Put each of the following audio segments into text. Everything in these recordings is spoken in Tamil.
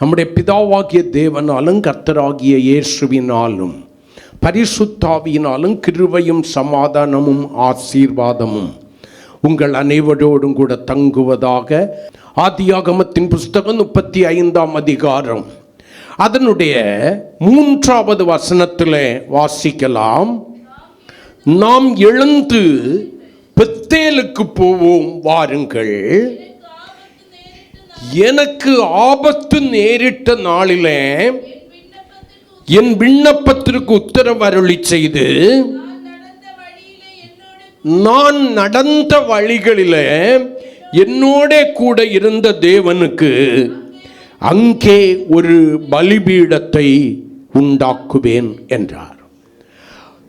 நம்முடைய பிதாவாகிய தேவனாலும் கர்த்தராகிய இயேசுவினாலும் பரிசுத்தாவியினாலும் கிருபையும் சமாதானமும் ஆசீர்வாதமும் உங்கள் அனைவரோடும் கூட தங்குவதாக. ஆதியாகமத்தின் புஸ்தகம் 35ஆம் அதிகாரம் அதனுடைய 3வது வசனத்தில் வாசிக்கலாம். நாம் எழுந்து பெத்தேலுக்கு போவோம் வாருங்கள், எனக்கு ஆபத்து நேரிட்ட நாளிலே என் விண்ணப்பத்திற்கு உத்தரவு அருளி செய்து நான் நடந்த வழிகளிலே என்னோட கூட இருந்த தேவனுக்கு அங்கே ஒரு பலிபீடத்தை உண்டாக்குவேன் என்றார்.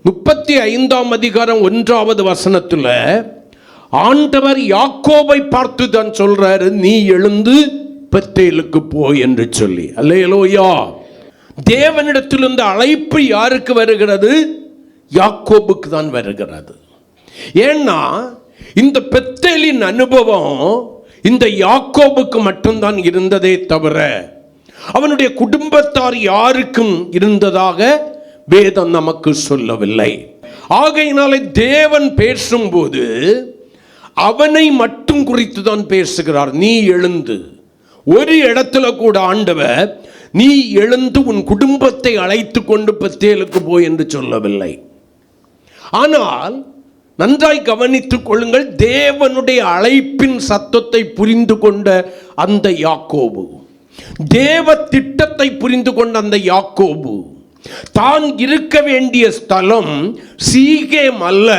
35ஆம் அதிகாரம் 1வது வசனத்தில் ஆண்டவர் யாக்கோபை பார்த்து தான் சொல்றாரு, நீ எழுந்து பெத்தேலுக்கு போ என்று சொல்லி. அல்லேலூயா. தேவனிடத்திலிருந்து அழைப்பு யாருக்கு வருகிறது? யாக்கோபுக்கு தான் வருகிறது. ஏன்னா இந்த பெத்தேலின் அனுபவம் இந்த யாக்கோபுக்கு மட்டும்தான் இருந்ததே தவிர அவனுடைய குடும்பத்தார் யாருக்கும் இருந்ததாக வேதம் நமக்கு சொல்லவில்லை. ஆகையினாலே தேவன் பேசும்போது அவனை மட்டும் குறித்து தான் பேசுகிறார். நீ எழுந்து, ஒரு இடத்துல கூட ஆண்டவர் நீ எழுந்து உன் குடும்பத்தை அழைத்து கொண்டு பெத்தேலுக்கு போய் என்று சொல்லவில்லை. ஆனால் நன்றாய் கவனித்துக் கொள்ளுங்கள், தேவனுடைய அழைப்பின் சத்தத்தை புரிந்து கொண்ட அந்த யாக்கோபு, தேவ திட்டத்தை புரிந்து கொண்ட அந்த யாக்கோபு, தான் இருக்க வேண்டிய ஸ்தலம் சீகேம் அல்ல,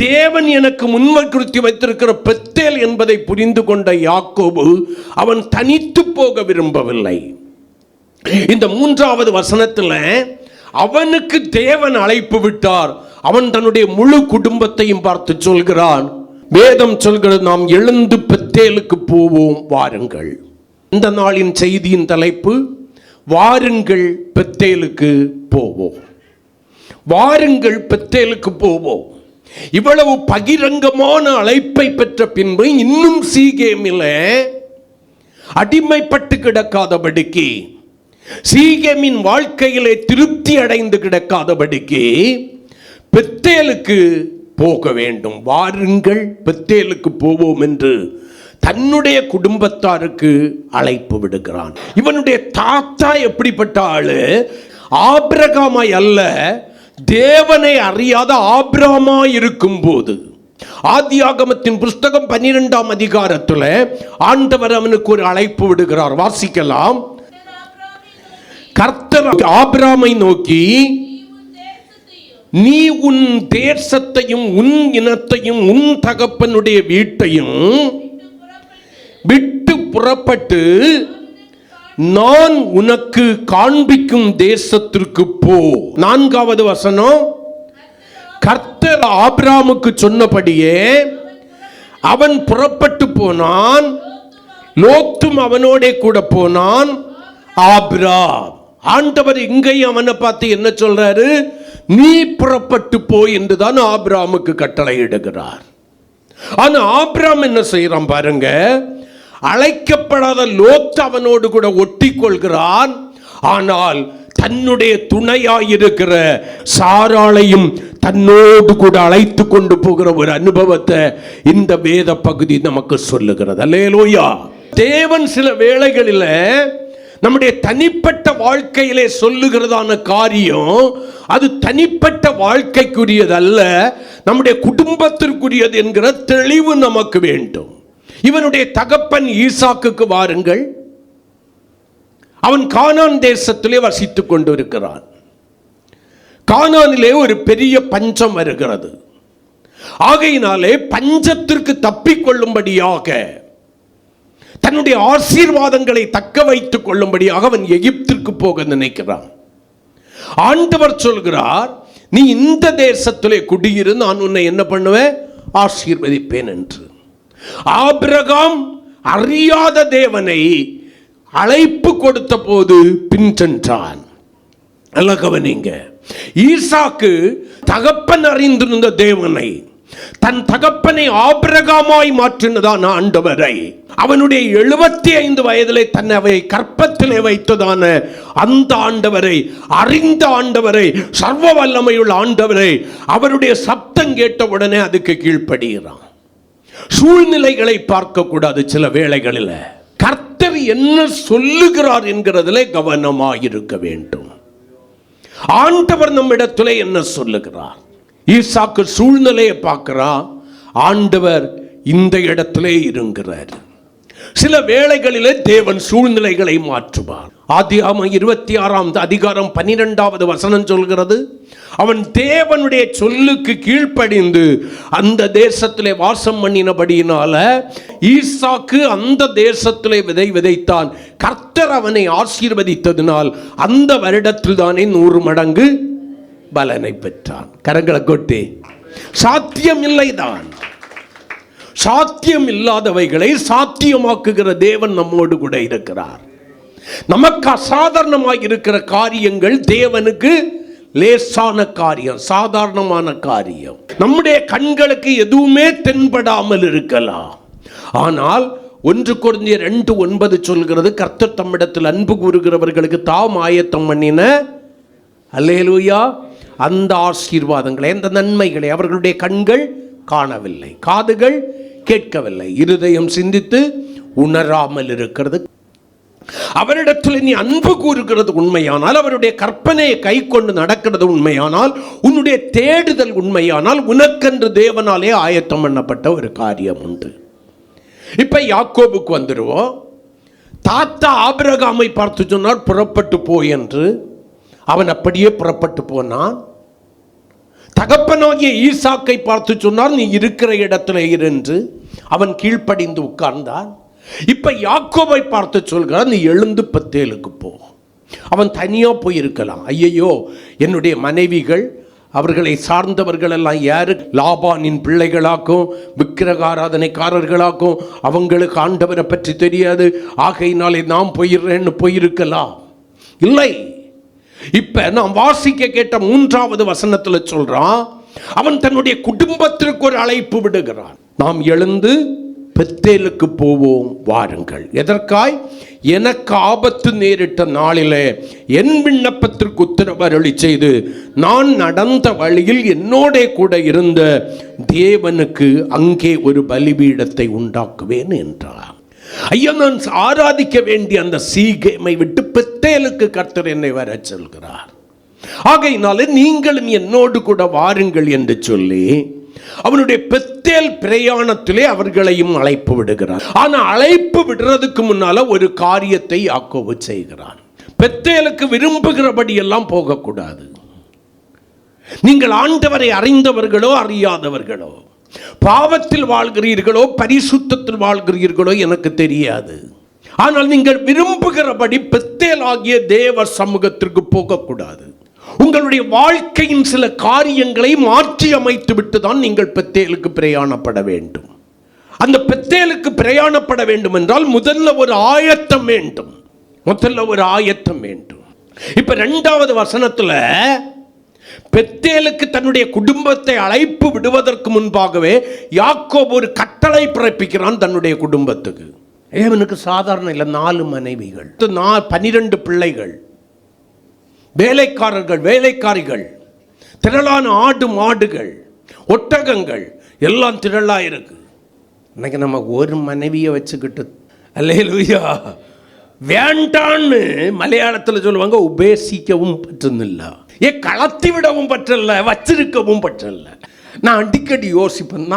தேவன் எனக்கு முன்வைத்து வைத்திருக்கிற பெத்தேல் என்பதை புரிந்து கொண்ட யாக்கோபு அவன் தனித்து போக விரும்பவில்லை. இந்த 3வது வசனத்தில் அவனுக்கு தேவன் அழைப்பு விட்டார். அவன் தன்னுடைய முழு குடும்பத்தையும் பார்த்து சொல்கிறான், வேதம் சொல்கிறது, நாம் எழுந்து பெத்தேலுக்கு போவோம் வாருங்கள். இந்த நாளின் செய்தியின் தலைப்பு, வாருங்கள் பெத்தேலுக்கு போவோம். வாருங்கள் பெத்தேலுக்கு போவோம். இவ்வளவு பகிரங்கமான அழைப்பை பெற்ற பின்பு இன்னும் சீகேமில் அடிமைப்பட்டு கிடக்காதபடிக்கு, சீகேமின் வாழ்க்கையிலே திருப்தி அடைந்து கிடக்காதபடிக்கு பெத்தேலுக்கு போக வேண்டும். வாருங்கள் பெத்தேலுக்கு போவோம் என்று தன்னுடைய குடும்பத்தாருக்கு அழைப்பு விடுகிறான். இவனுடைய தாத்தா எப்படிப்பட்ட ஆளு? ஆபிரகாமாய் அல்ல, தேவனை அறியாத ஆபிரகாமாய் இருக்கும் போது ஆதியாகமத்தின் புஸ்தகம் 12ஆம் அதிகாரத்தில் ஆண்டவர் அவனுக்கு ஒரு அழைப்பு விடுகிறார். வாசிக்கலாம். கர்த்தர் ஆபிரகாமை நோக்கி, நீ உன் தேசத்தையும் உன் இனத்தையும் உன் தகப்பனுடைய வீட்டையும் விட்டு புறப்பட்டு நான் உனக்கு காண்பிக்கும் தேசத்திற்கு போ. 4வது வசனம், கர்த்தர் ஆபிரகாமுக்கு சொன்னபடியே அவன் புறப்பட்டு போனான், லோத்தும் அவனோட கூட போனான். ஆபிரகாம், ஆண்டவர் இங்கேயும் அவனை பார்த்து என்ன சொல்றாரு? நீ புறப்பட்டு போய் என்றுதான் ஆபிரகாமுக்கு கட்டளையிடுகிறார். ஆனா ஆபிரகாம் என்ன செய்யறான் பாருங்க, அழைக்கப்படாத லோத் அவனோடு கூட ஒட்டி கொள்கிறான். ஆனால் தன்னுடைய துணையாயிருக்கிற சாராளையும் தன்னோடு கூட அழைத்து கொண்டு போகிற ஒரு அனுபவத்தை இந்த வேத பகுதி நமக்கு சொல்லுகிறது. அல்லேலூயா. தேவன் சில வேளைகளில் நம்முடைய தனிப்பட்ட வாழ்க்கையிலே சொல்லுகிறதான காரியம் அது தனிப்பட்ட வாழ்க்கைக்குரியது அல்ல, நம்முடைய குடும்பத்திற்குரியது என்கிற தெளிவு நமக்கு வேண்டும். இவனுடைய தகப்பன் ஈசாக்குக்கு வாருங்கள், அவன் கானான் தேசத்திலே வசித்துக் கொண்டிருக்கிறான். கானானிலே ஒரு பெரிய பஞ்சம் வருகிறது. ஆகையினாலே பஞ்சத்திற்கு தப்பிக்கொள்ளும்படியாக, தன்னுடைய ஆசீர்வாதங்களை தக்க வைத்துக் கொள்ளும்படியாக அவன் எகிப்திற்கு போக நினைக்கிறான். ஆண்டவர் சொல்கிறார், நீ இந்த தேசத்திலே குடியிரு, நான் உன்னை என்ன பண்ணுவேன்? ஆசீர்வதிப்பேன் என்று. ஆபிரகாம் அறியாத தேவனை அழைப்பு கொடுத்த போது பின் சென்றான். அல்ல கவனிங்க, ஈசாக்கு தகப்பன் அறிந்திருந்த தேவனை, தன் தகப்பனை ஆபிரகாமாய் மாற்றினதான ஆண்டவரை, அவனுடைய 75 வயதிலே தன்னை கற்பத்திலே வைத்ததான அந்த ஆண்டவரை, அறிந்த ஆண்டவரை, சர்வ வல்லமையுள்ள ஆண்டவரை, அவருடைய சப்தம் கேட்டவுடனே அதுக்கு கீழ்ப்படுகிறான். சூழ்நிலைகளை பார்க்க கூடாது. சில வேளைகளில் கர்த்தர் என்ன சொல்லுகிறார் என்கிறதிலே கவனமாயிருக்க வேண்டும். ஆண்டவர் நம்மிடத்திலே என்ன சொல்லுகிறார்? ஈசாக்கு சூழ்நிலையை பார்க்கிறான், ஆண்டவர் இந்த இடத்திலே இருங்கிறார். சில வேளைகளிலே தேவன் சூழ்நிலைகளை மாற்றுவார். ஆதியாகமம் 26ஆம் அதிகாரம் 12வது வசனம் சொல்கிறது, அவன் தேவனுடைய சொல்லுக்கு கீழ்ப்படிந்து அந்த தேசத்திலே வாசம் பண்ணினபடியினால ஈசாக்கு அந்த தேசத்திலே விதை விதைத்தான். கர்த்தர் அவனை ஆசீர்வதித்ததினால் அந்த வருடத்தில் தானே 100 மடங்கு பலனை பெற்றான். கரங்களை கொட்டி சாத்தியம் இல்லைதான். சாத்தியம் இல்லாதவைகளை சாத்தியமாக்குகிற தேவன் நம்மோடு கூட இருக்கிறார். நமக்கு அசாதாரணமாக இருக்கிற காரியங்கள் தேவனுக்கு லேசான காரியம், சாதாரணமான காரியம். நம்முடைய கண்களுக்கு எதுவுமே தென்படாமல் இருக்கலாம். ஆனால் 1 கொரிந்தியர் 2:9 சொல்கிறது, கர்த்தர் தம்மிடத்தில் அன்பு கூறுகிறவர்களுக்கு தாம் ஆயத்தம் பண்ணின அல்லேலூயா அந்த ஆசீர்வாதங்களை, அந்த நன்மைகளை அவர்களுடைய கண்கள் காணவில்லை, காதுகள் கேட்கவில்லை, இருதயம் சிந்தித்து உணராமல் இருக்கிறது. அவரிடத்தில் நீ அன்பு கூறுகிறது உண்மையானால், அவருடைய கற்பனையை கை கொண்டு நடக்கிறது உண்மையானால், உன்னுடைய தேடுதல் உண்மையானால், உனக்கென்று தேவனாலே ஆயத்தம் பண்ணப்பட்ட ஒரு காரியம் உண்டு. இப்ப யாக்கோபுக்கு வந்துடுவோம். தாத்தா ஆபிரகாமை பார்த்து சொன்னார், புறப்பட்டு போய் என்று. அவன் அப்படியே புறப்பட்டு போனான். தகப்பனாகிய ஈசாக்கை பார்த்து சொன்னார், நீ இருக்கிற இடத்துல இருந்து. அவன் கீழ்ப்படிந்து உட்கார்ந்தான். இப்ப யாக்கோபை பார்த்து சொல்கிறார், நீ எழுந்து பெத்தேலுக்கு போ. அவன் தனியா போயிருக்கலாம். ஐயையோ, என்னுடைய மனைவிகள், அவர்களை சார்ந்தவர்கள் எல்லாம் யாரு? லாபானின் பிள்ளைகளாக்கும் விக்கிரகாராதனைக்காரர்களாக்கும், அவங்களுக்கு ஆண்டவரை பற்றி தெரியாது, ஆகையினாலே நாம் போயிடுறேன்னு போயிருக்கலாம். இல்லை, இப்ப நாம் வாசிக்க கேட்ட 3வது வசனத்துல சொல்றான், அவன் தன்னுடைய குடும்பத்திற்கு ஒரு அழைப்பு விடுகிறான். நாம் எழுந்து பெத்தேலுக்கு போவோம் வாருங்கள். எதற்காய்? எனக்கு ஆபத்து நேரிட்ட நாளிலே என் விண்ணப்பத்திற்கு உத்தரவருளி செய்து நான் நடந்த வழியில் என்னோட கூட இருந்த தேவனுக்கு அங்கே ஒரு பலிபீடத்தை உண்டாக்குவேன் என்றார். ஐயா, நான் ஆராதிக்க வேண்டிய அந்த சீகேமை விட்டு பெத்தேலுக்கு கர்த்தர் என்னை வர சொல்கிறார். ஆகையினாலே நீங்களும் என்னோடு கூட வாருங்கள் என்று சொல்லி அவனுடைய பெத்தேல் பிரயாணத்திலே அவர்களையும் அழைப்பு விடுகிறார். ஆனா அழைப்பு விடுறதுக்கு முன்னால ஒரு காரியத்தை யாக்கோபு செய்கிறான். பெத்தேலுக்கு விரும்புகிறபடி எல்லாம் போகக்கூடாது. நீங்கள் ஆண்டவரை அறிந்தவர்களோ அறியாதவர்களோ, பாவத்தில் வாழ்கிறீர்களோ பரிசுத்தத்தில் வாழ்கிறீர்களோ எனக்கு தெரியாது. ஆனால் நீங்கள் விரும்புகிறபடி பெத்தேல் ஆகிய தேவ சமூகத்திற்கு போகக்கூடாது. உங்களுடைய வாழ்க்கையின் சில காரியங்களை மாற்றி அமைத்து விட்டு தான் நீங்கள் பெத்தேலுக்கு பிரயாணப்பட வேண்டும். அந்த பெத்தேலுக்கு பிரயாணப்பட வேண்டும் என்றால் முதல்ல ஒரு ஆயத்தம் வேண்டும். இப்ப 2வது வசனத்துல பெத்தேலுக்கு தன்னுடைய குடும்பத்தை அழைப்பு விடுவதற்கு முன்பாகவே யாக்கோபு ஒரு கட்டளை பிறப்பிக்கிறான் தன்னுடைய குடும்பத்துக்கு. ஏவனுக்கு சாதாரண இல்லை, 4 மனைவிகள், 12 பிள்ளைகள், வேலைக்காரர்கள், வேலைக்காரிகள், திரளான ஆடு மாடுகள், ஒட்டகங்கள் எல்லாம் திரளா இருக்கு. இன்னைக்கு நம்ம ஒரு மனைவியை வச்சுக்கிட்டு அல்லேலூயா வேண்டான்னு மலையாளத்தில் சொல்லுவாங்க, உபேசிக்கவும் பற்றுന്നില്ല, கலத்தி விடவும் பற்றல, வச்சிருக்கவும் பற்றல. நான் அடிக்கடி யோசிப்பேன்,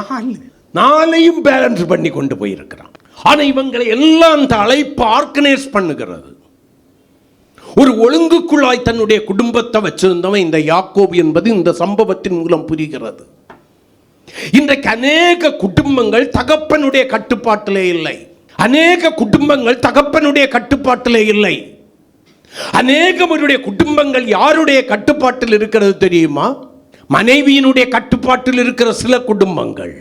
4ஐயும் பேலன்ஸ் பண்ணி கொண்டு போயிருக்கிறான். ஆனா இவங்களை எல்லாம் அந்த அழைப்பு ஆர்கனைஸ் பண்ணுகிறது. ஒரு ஒழுங்குக்குள்ளாய் தன்னுடைய குடும்பத்தை வச்சிருந்தவன் இந்த யாக்கோபு என்பது இந்த சம்பவத்தின் மூலம் புரிகிறது. இன்றைக்கு அநேக குடும்பங்கள் தகப்பனுடைய கட்டுப்பாட்டிலே இல்லை. அநேக குடும்பங்கள் தகப்பனுடைய கட்டுப்பாட்டிலே இல்லை. அநேகருடைய குடும்பங்கள் யாருடைய கட்டுப்பாட்டில் இருக்கிறது தெரியுமா? மனைவியினுடைய கட்டுப்பாட்டில் இருக்கிற சில குடும்பங்கள்.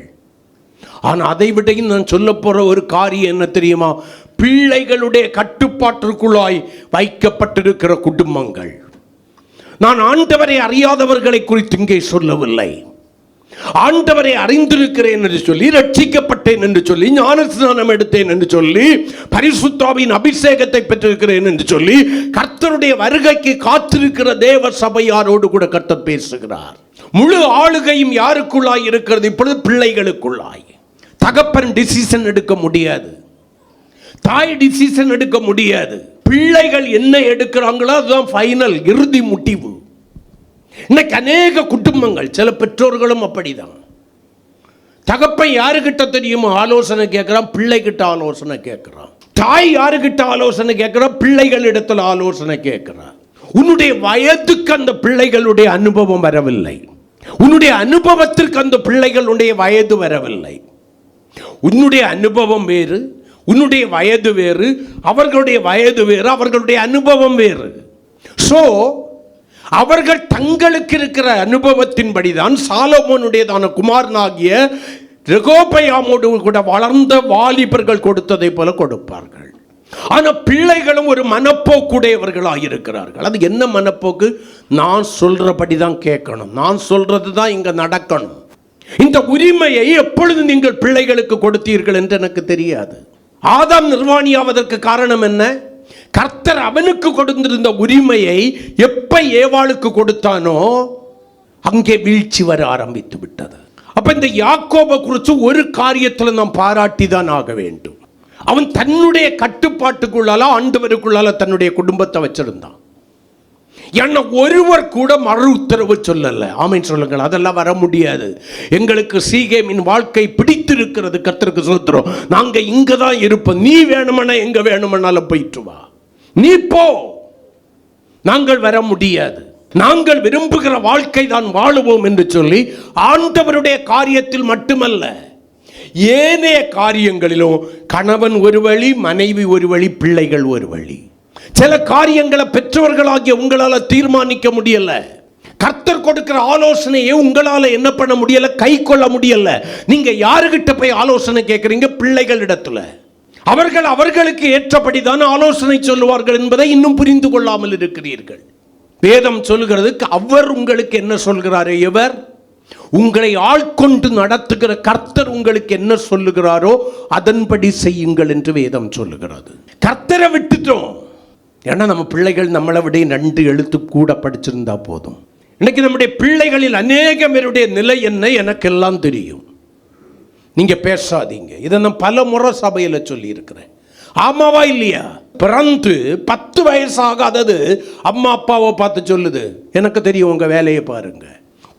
ஆனால் அதை விடையும் நான் சொல்ல போற ஒரு காரியம் என்ன தெரியுமா? பிள்ளைகளுடைய கட்டுப்பாட்டிற்குள்ளாய் வைக்கப்பட்டிருக்கிற குடும்பங்கள். நான் ஆண்டவரை அறியாதவர்களை குறித்து இங்கே சொல்லவில்லை. ஆண்டவரை அறிந்திருக்கிறேன் என்று சொல்லி, ரட்சிக்கப்பட்டேன் என்று சொல்லி, ஞானஸ்நானம் எடுத்தேன் என்று சொல்லி, பரிசுத்தாவின் அபிஷேகத்தை பெற்றிருக்கிறேன் என்று சொல்லி, கர்த்தருடைய வருகைக்கு காத்திருக்கிற தேவ சபையாரோடு கூட கர்த்தர் பேசுகிறார். முழு ஆளுகையும் யாருக்குள்ளாய் இருக்கிறது? இப்பொழுது பிள்ளைகளுக்குள்ளாய். தகப்பன் டிசிஷன் எடுக்க முடியாது, தாய் டிசிஷன் எடுக்க முடியாது. பிள்ளைகள் என்ன எடுக்கிறாங்களோ அதுதான் ஃபைனல், இறுதி முடிவு. இன்னைக்கு அநேக குடும்பங்கள், சில பெற்றோர்களும் அப்படிதான். தகப்பன் யாருக்கிட்ட தெரியுமோ ஆலோசனை கேட்கிறான், பிள்ளைகிட்ட ஆலோசனை கேட்கிறான். தாய் யாருக்கிட்ட ஆலோசனை கேட்கிறான், பிள்ளைகள் இடத்துல ஆலோசனை கேட்கிறான். உன்னுடைய வயதுக்கு அந்த பிள்ளைகளுடைய அனுபவம் வரவில்லை, உன்னுடைய அனுபவத்திற்கு அந்த பிள்ளைகளுடைய வயது வரவில்லை. உன்னுடைய அனுபவம் வேறு, உன்னுடைய வயது வேறு, அவர்களுடைய வயது வேறு, அவர்களுடைய அனுபவம் வேறு. சோ அவர்கள் தங்களுக்கு இருக்கிற அனுபவத்தின்படிதான் சாலமோனுடையதான குமாரனாகிய ரெகோபயாமோடு கூட வளர்ந்த வாலிபர்கள் கொடுத்ததை போல கொடுப்பார்கள். ஆனால் பிள்ளைகளும் ஒரு மனப்போக்குடையவர்களாக இருக்கிறார்கள். அது என்ன மனப்போக்கு? நான் சொல்றபடி தான் கேட்கணும், நான் சொல்றது தான் இங்க நடக்கணும். இந்த உரிமையை எப்பொழுது நீங்கள் பிள்ளைகளுக்கு கொடுத்தீர்கள் என்று எனக்கு தெரியாது. ஆதாம் நிர்வாணியாவதற்கு காரணம் என்ன? கர்த்தர் அவனுக்கு கொடுத்திருந்த உரிமையை எப்ப ஏவாளுக்கு கொடுத்தானோ அங்கே வீழ்ச்சி வர ஆரம்பித்து விட்டது. அப்ப இந்த யாக்கோபை குறித்து ஒரு காரியத்தில் நாம் பாராட்டி தான் ஆக வேண்டும். அவன் தன்னுடைய கட்டுப்பாட்டுக்குள்ளால, ஆண்டவருக்குள்ளால தன்னுடைய குடும்பத்தை வச்சிருந்தான். என்ன ஒருவர் கூட மறு உத்தரவு சொல்லல. ஆமென் சொல்லுங்கள். அதெல்லாம் வர முடியாது. எங்களுக்கு சீகேமின் வாழ்க்கை பிடித்திருக்கிறது, கர்த்தருக்கு ஸ்தோத்திரம். நாங்க இங்க தான் இருப்போம், நீ வேணுமனா எங்க வேணுமனாலும் போயிட்டு வா, நீ போ, நாங்கள் வர முடியாது, நாங்கள் விரும்புகிற வாழ்க்கை தான் வாழுவோம் என்று சொல்லி ஆண்டவருடைய காரியத்தில் மட்டுமல்ல, ஏனைய காரியங்களிலும் கணவன் ஒரு வழி, மனைவி ஒரு வழி, பிள்ளைகள் ஒரு வழி. சில காரியங்களை பெற்றவர்களாகிய உங்களால் தீர்மானிக்க முடியல. கர்த்தர் கொடுக்கிற ஆலோசனையை உங்களால் என்ன பண்ண முடியல, கை கொள்ள முடியல. நீங்க யாருகிட்ட போய் ஆலோசனை கேட்குறீங்க? பிள்ளைகள் இடத்துல. அவர்கள் அவர்களுக்கு ஏற்றபடிதான் ஆலோசனை சொல்லுவார்கள் என்பதை இன்னும் புரிந்து கொள்ளாமல் இருக்கிறீர்கள். வேதம் சொல்லுகிறது, அவர் உங்களுக்கு என்ன சொல்கிறாரோ, எவர் உங்களை ஆட்கொண்டு நடத்துகிற கர்த்தர் உங்களுக்கு என்ன சொல்லுகிறாரோ அதன்படி செய்யுங்கள் என்று வேதம் சொல்லுகிறது. கர்த்தரை விட்டுட்டோம். ஏன்னா நம்ம பிள்ளைகள் நம்மளை விட 2 எழுத்து கூட படிச்சிருந்தா போதும். இன்னைக்கு நம்முடைய பிள்ளைகளில் அநேக பேருடைய நிலை என்ன எனக்கெல்லாம் தெரியும். நீங்க பேசாதீங்க. இதை நான் பல முறை சபையில் சொல்லி இருக்கிறேன். ஆமாவா இல்லையா? பிறந்து 10 வயசாகாதது அம்மா அப்பாவை பார்த்து சொல்லுது, எனக்கு தெரியும், உங்க வேலையை பாருங்க.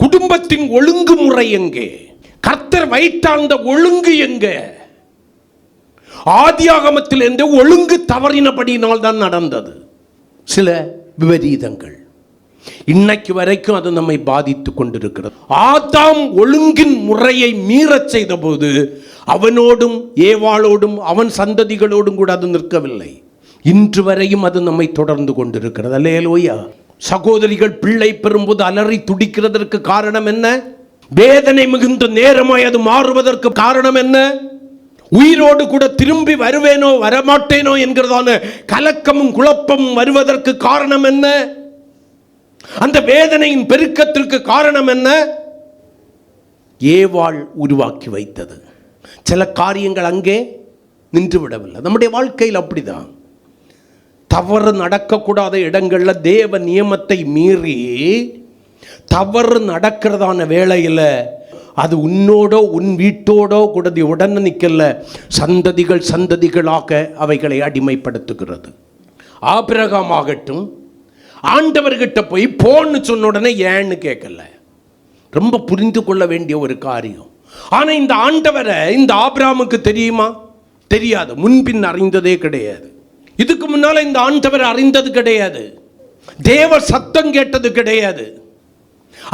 குடும்பத்தின் ஒழுங்குமுறை எங்கே? கர்த்தர் வைத்தாந்த ஒழுங்கு எங்கே? ஆதியாகமத்திலிருந்து ஒழுங்கு தவறினபடியினால் தான் நடந்தது சில விபரீதங்கள். இன்னைக்கு வரைக்கும் அது நம்மை பாதித்து கொண்டிருக்கிறது. ஆதாம் ஒழுங்கின் முறையை மீறச் செய்த போது அவனோடும் ஏவாளோடும் அவன் சந்ததிகளோடும் கூட அது நிற்கவில்லை. இன்று வரையும் அது நம்மை தொடர்ந்து கொண்டிருக்கிறது. அல்லேலூயா. சகோதரிகள் பிள்ளை பெறும்போது அலறி துடிக்கிறதற்கு காரணம் என்ன? வேதனை மிகுந்த நேரமாய் அது மாறுவதற்கு காரணம் என்ன? உயிரோடு கூட திரும்பி வருவேனோ வரமாட்டேனோ என்கிறதான கலக்கமும் குழப்பமும் வருவதற்கு காரணம் என்ன? அந்த வேதனையின் பெருக்கத்திற்கு காரணம் என்ன? ஏவாள் உருவாக்கி வைத்தது. சில காரியங்கள் அங்கே நின்று விடவில்லை. நம்முடைய வாழ்க்கையில் அப்படிதான். தவறு நடக்கக்கூடாத இடங்கள்ல தேவ நியமத்தை மீறி தவறு நடக்கிறதான வேளையில் அது உன்னோடோ உன் வீட்டோடோ கூட உடனே நிற்கல, சந்ததிகள் சந்ததிகளாக அவைகளை அடிமைப்படுத்துகிறது. ஆபிரகாம் ஆகட்டும், ஆண்டவர்கிட்ட போய் போன்னு சொன்ன உடனே ஏன்னு கேட்கல. ரொம்ப புரிந்து கொள்ள வேண்டிய ஒரு காரியம். ஆனா இந்த ஆண்டவரை இந்த ஆபிரகாமுக்கு தெரியுமா? தெரியாது. முன்பின் அறிந்ததே கிடையாது. இதுக்கு முன்னால இந்த ஆண்டவர் அறிந்தது கிடையாது. தேவ சத்தம் கேட்டது கிடையாது,